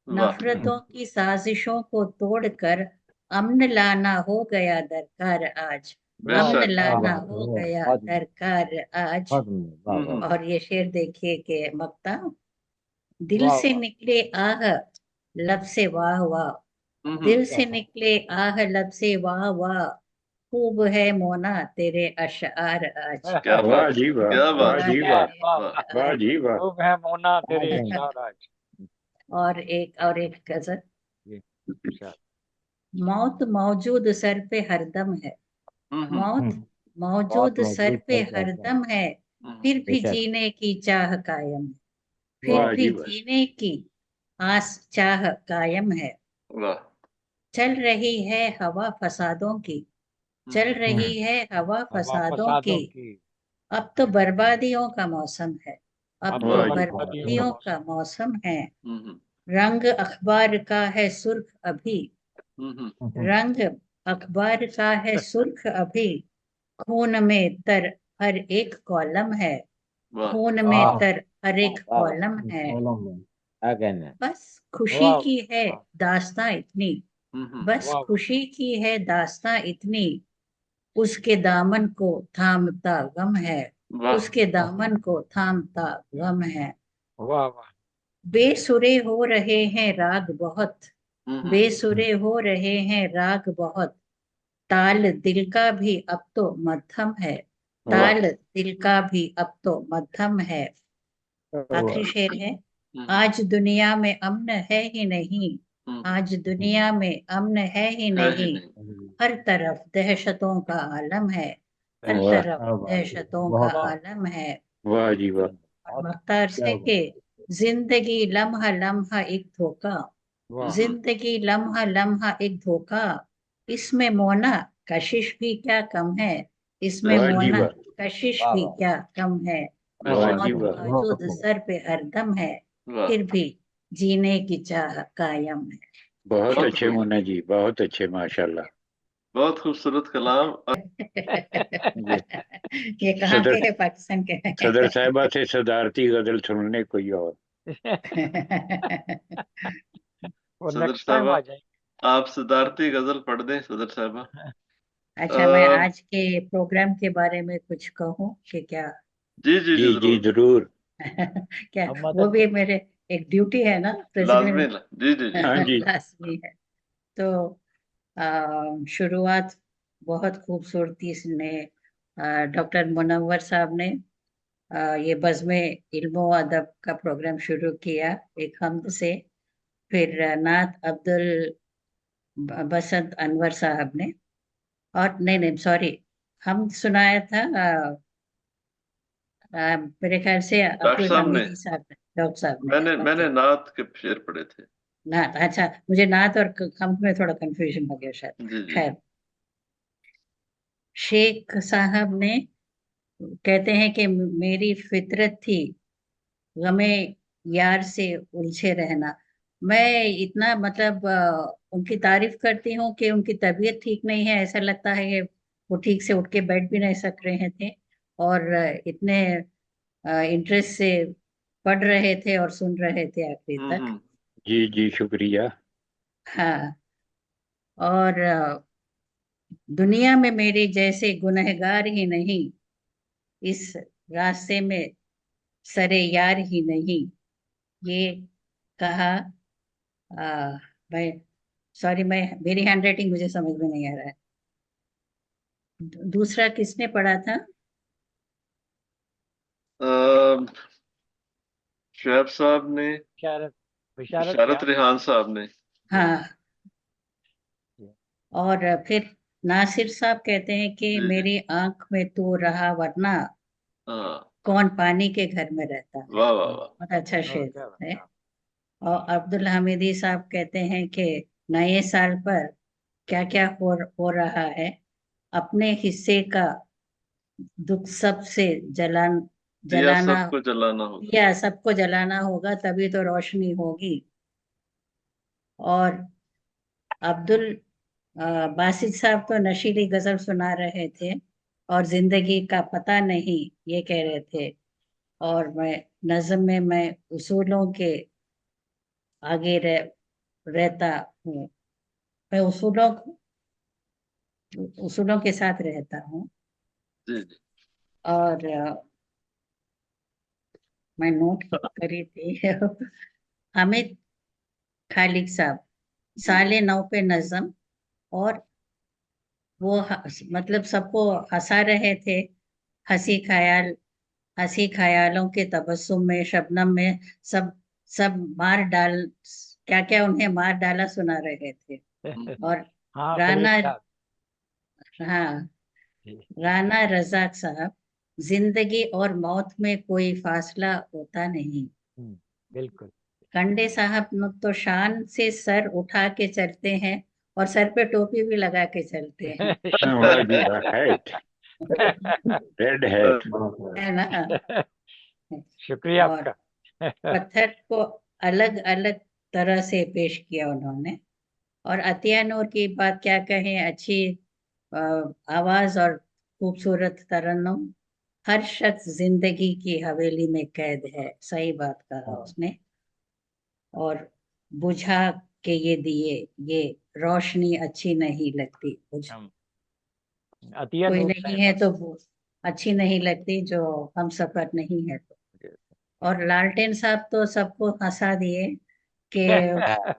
वाह नफरतों की साजिशों को तोड़कर अमन लाना हो गया दरकार आज, अमन बेशक लाना हो गया दरकार आज। हम्म और ये शेर देखिए कि मक्ता, दिल से निकले आह लब से वाह वाह, दिल से निकले आह लब से वाह वाह, खूब है मोना तेरे अशआर आज। क्या वाह बात जी वाह, क्या वाह बात जी वाह, वाह जी वाह। खूब है मोना तेरे अशआर आज। और एक गजल, ये अच्छा। मौत मौजूद सर पे हरदम है, मौत मौजूद सर पे हरदम है, फिर भी जीने की चाह कायम है, फिर वाह भी जी वाह। जीने की आस चाह कायम है। वाह चल रही है हवा फसादों की, चल रही है हवा फसादों की, अब तो बर्बादियों का मौसम है, अब तो वाह जी वाह। बर्बादियों का मौसम है। हम्म रंग अखबार का है सुर्ख अभी, रंग अखबार का है सुर्ख अभी, खून में तर हर एक कॉलम है, वाह खून में तर हर एक कॉलम है। बस खुशी की है दास्तां इतनी, बस खुशी की है दास्तां इतनी, उसके दामन को थामता गम है, वाह उसके दामन को थामता गम है। वाह वाह। बेसुरे हो रहे हैं राग बहुत, बेसुरे हो रहे हैं राग बहुत, ताल दिल का भी अब तो मध्यम है, ताल दिल का भी अब तो मध्यम है। आखिरी शेर है, आज दुनिया में अमन है ही नहीं, आज दुनिया में अमन है ही है ही नहीं, नहीं हर तरफ दहशतों का आलम है, हर वाह तरफ दहशतों का आलम है। वाह जी वाह। और मख्तार से के, जिंदगी लम्हा लम्हा एक धोखा, जिंदगी लम्हा लम्हा एक धोखा, इसमें मोना कशिश भी क्या कम है, इसमें वाह जी मोना वाह, कशिश भी क्या कम है। वाह जी मौत वाह। मौजूद सर पे हरदम है, वाह फिर भी जीने की चाह कायम है। बहुत बहुत अच्छे मुन्ना जी, बहुत अच्छे माशाल्लाह। बहुत खूबसूरत कलाम और ये कहाँ के सदर है, पाकिस्तान के हैं? सदर साहिबा से सदारती गजल सुनने कोई और। सदर साहबा आप सदारती गजल पढ़ दें सदर साहबा। अच्छा, मैं आज के प्रोग्राम के बारे में कुछ कहूँ कि क्या? जी जी जी जी जरूर। क्या वो भी मेरे एक ड्यूटी है ना, लाजमी प्रेसिडेंट, जी जी जी हाँ जी। लाजमी है। तो शुरुआत बहुत खूबसूरती ने डॉक्टर मुनव्वर साहब ने ये बज़्म इल्म व अदब का प्रोग्राम शुरू किया एक हम्द से, फिर नात अब्दुल बसंत अनवर साहब ने, और नहीं सॉरी, हम सुनाया था मेरे ख्याल से डॉक्टर अब्दुल साहब ने हमीदी साहब ने, डॉक्टर साहब ने। मैंने नात के शेर पढ़े थे। नात, अच्छा, मुझे नात और खम्स में थोड़ा कंफ्यूजन हो गया शायद। जी जी खैर, शेख साहब ने कहते हैं कि मेरी फितरत थी गमे यार से उलझे रहना। मैं इतना मतलब उनकी तारीफ करती हूँ कि उनकी तबीयत ठीक नहीं है, ऐसा लगता है कि वो ठीक से उठ के बैठ भी नहीं सक रहे थे, और इतने इंटरेस्ट से पढ़ रहे थे और सुन रहे थे आखिरी तक। जी जी शुक्रिया। हाँ, और दुनिया में मेरे जैसे गुनहगार ही नहीं, इस रास्ते में सरे यार ही नहीं, ये कहा। मैं सॉरी, मैं मेरी हैंड राइटिंग मुझे समझ में नहीं आ रहा है। दूसरा किसने पढ़ा था? शुएब साहब ने, बिशारत रिहान साहब ने। हाँ, और फिर नासिर साहब कहते हैं कि मेरी आंख में तू रहा वरना कौन पानी के घर में रहता है। वाह वाह वाह। बहुत अच्छा शेर है। और अब्दुल हमीदी साहब कहते हैं कि नए साल पर क्या क्या हो रहा है, अपने हिस्से का दुख सबसे दिया जलाना, सबको जलाना होगा। दिया सबको जलाना होगा, तभी तो रोशनी होगी। और अब्दुल बासित साहब तो नशीली गजल सुना रहे थे और जिंदगी का पता नहीं ये कह रहे थे, और मैं नज्म में मैं उसूलों के आगे रहता हूँ, मैं उसूलों के साथ रहता हूँ। और मैं नोट करी थी हामिद खालिक साहब साले 9 पे नज्म, और वो मतलब सबको हंसा रहे थे। हंसी ख्यालों के तबस्सुम में शबनम में सब सब मार डाल, क्या क्या उन्हें मार डाला सुना रहे थे। और हाँ हाँ राना रजाक साहब जिंदगी और मौत में कोई फासला होता नहीं। बिल्कुल। कंडे साहब तो शान से सर उठा के चलते हैं और सर पे टोपी भी लगा के चलते हैं। रेड हैट है ना। शुक्रिया और आपका। पत्थर को अलग अलग तरह से पेश किया उन्होंने। और अतिया नूर की बात क्या कहें, अच्छी आवाज और खूबसूरत तरन्नुम। हर शख्स जिंदगी की हवेली में कैद है, सही बात कहा उसने। और बुझा के ये दिए, ये रोशनी अच्छी नहीं लगती, कोई नहीं है तो वो अच्छी नहीं लगती, जो हम सफर नहीं है तो। और लालटेन साहब तो सबको हंसा दिए कि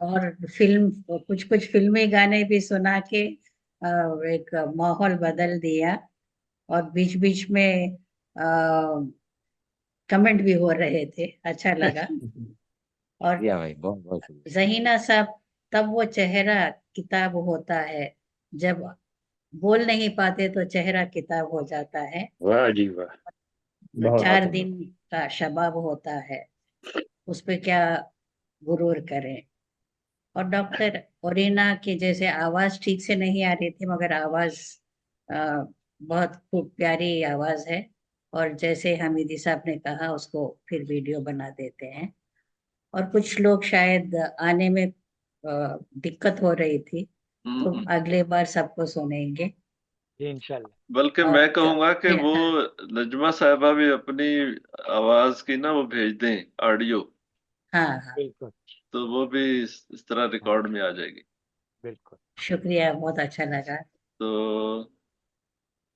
और कुछ कुछ फिल्मी गाने भी सुना के एक माहौल बदल दिया। और बीच बीच में कमेंट भी हो रहे थे, अच्छा लगा। और भाई बहुत बहुत जहीना साहब, तब वो चेहरा किताब होता है, जब बोल नहीं पाते तो चेहरा किताब हो जाता है। वाह जी वाह। 4 दिन का शबाब होता है, उस पे क्या गुरूर करें। और डॉक्टर ओरिना की जैसे आवाज ठीक से नहीं आ रही थी, मगर आवाज बहुत खूब प्यारी आवाज है। और जैसे हमीदी साहब ने कहा, उसको फिर वीडियो बना देते हैं। और कुछ लोग शायद आने में दिक्कत हो रही थी, तो अगले बार सबको सुनेंगे इंशाल्लाह। बल्कि मैं कहूंगा कि वो नजमा साहिबा भी अपनी आवाज की ना वो भेज दें ऑडियो। हाँ बिल्कुल। तो वो भी इस तरह रिकॉर्ड में आ जाएगी। बिल्कुल शुक्रिया, बहुत अच्छा लगा। तो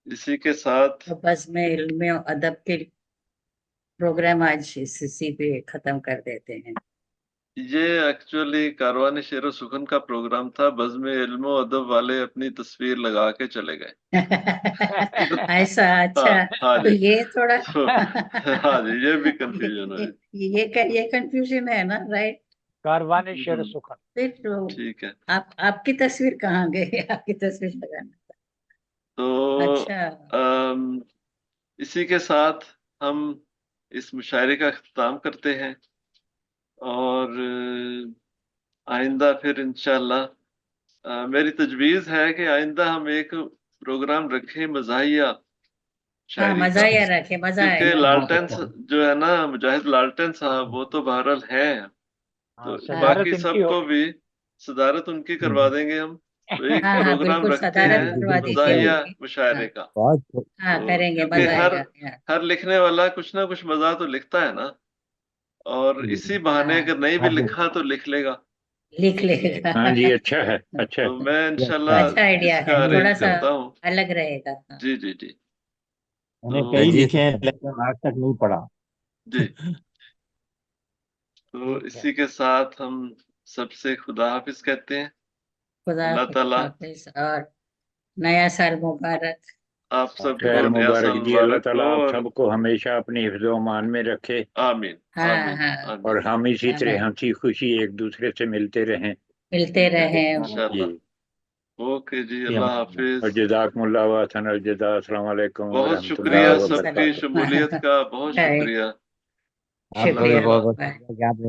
इसी के साथ तो बस मैं इल्म और अदब के प्रोग्राम आज इसी पे खत्म कर देते हैं। ये एक्चुअली कारवानी शेर सुखन का प्रोग्राम था, बज़्म इल्म और अदब वाले अपनी तस्वीर लगा के चले गए। ऐसा, अच्छा। हाँ तो जी। ये थोड़ा तो हाँ जी, ये भी कंफ्यूजन है। ये कंफ्यूजन है ना, राइट। कारवानी शेर सुखन। फिर तो ठीक है। आपकी तस्वीर कहाँ गई? आपकी तस्वीर लगाना था। तो अच्छा, इसी के साथ हम इस मुशायरे का इख्तिताम करते हैं, और आइंदा फिर इंशाल्लाह मेरी तजवीज है कि आइंदा हम एक प्रोग्राम रखें मज़ाहिया हाँ शायरी का, मज़ाहिया रखे, मजा क्योंकि आएगा। लालटेन जो है ना, मुजाहिद लालटेन साहब, वो तो बहरहाल हैं, तो बाकी सबको भी सदारत उनकी करवा देंगे हम। तो एक हाँ हाँ प्रोग्राम बिल्कुल, रखते सदारत हैं करवा दीजिए मज़ाहिया उनकी। मुशायरे का। हाँ तो करेंगे, क्योंकि मजा हर आएगा। हर लिखने वाला कुछ ना कुछ मज़ा तो लिखता है ना, और इसी बहाने अगर नहीं भी लिखा तो लिख लेगा। लिख लेगा। हाँ जी, अच्छा है, अच्छा तो है। मैं इंशाल्लाह अच्छा आइडिया है, इसका थोड़ा अरेंज सा करता हूँ। अलग रहेगा। जी जी जी। मैंने तो कई लिखे हैं लेकिन आज तक नहीं पढ़ा। जी। तो इसी के साथ हम सबसे खुदा हाफिज कहते हैं। खुदा अल्लाह ताला हाफिज, और नया साल मुबारक। आप खैर सबको नया मुबारक साल जी, अल्लाह मुबारक ताला हो, आप और सबको हमेशा अपनी हिफ्ज़ो अमान में रखे। आमीन हाँ आमीन हाँ आमीन। और हम इसी तरह आमीन। हंसी खुशी एक दूसरे से मिलते रहें। मिलते रहे। इंशाल्लाह। ओके जी, जी, अल्लाह और हाफिज। जज़ाकुमुल्लाह व अहसन अल जज़ा। अस्सलाम वालेकुम व बहुत रहमतुल्लाह शुक्रिया व सबकी बरकातहू। शमूलियत का, बहुत शुक्रिया। आपको भी शुक्रिया, बहुत बहुत बाय। शुक्रिया कि आपने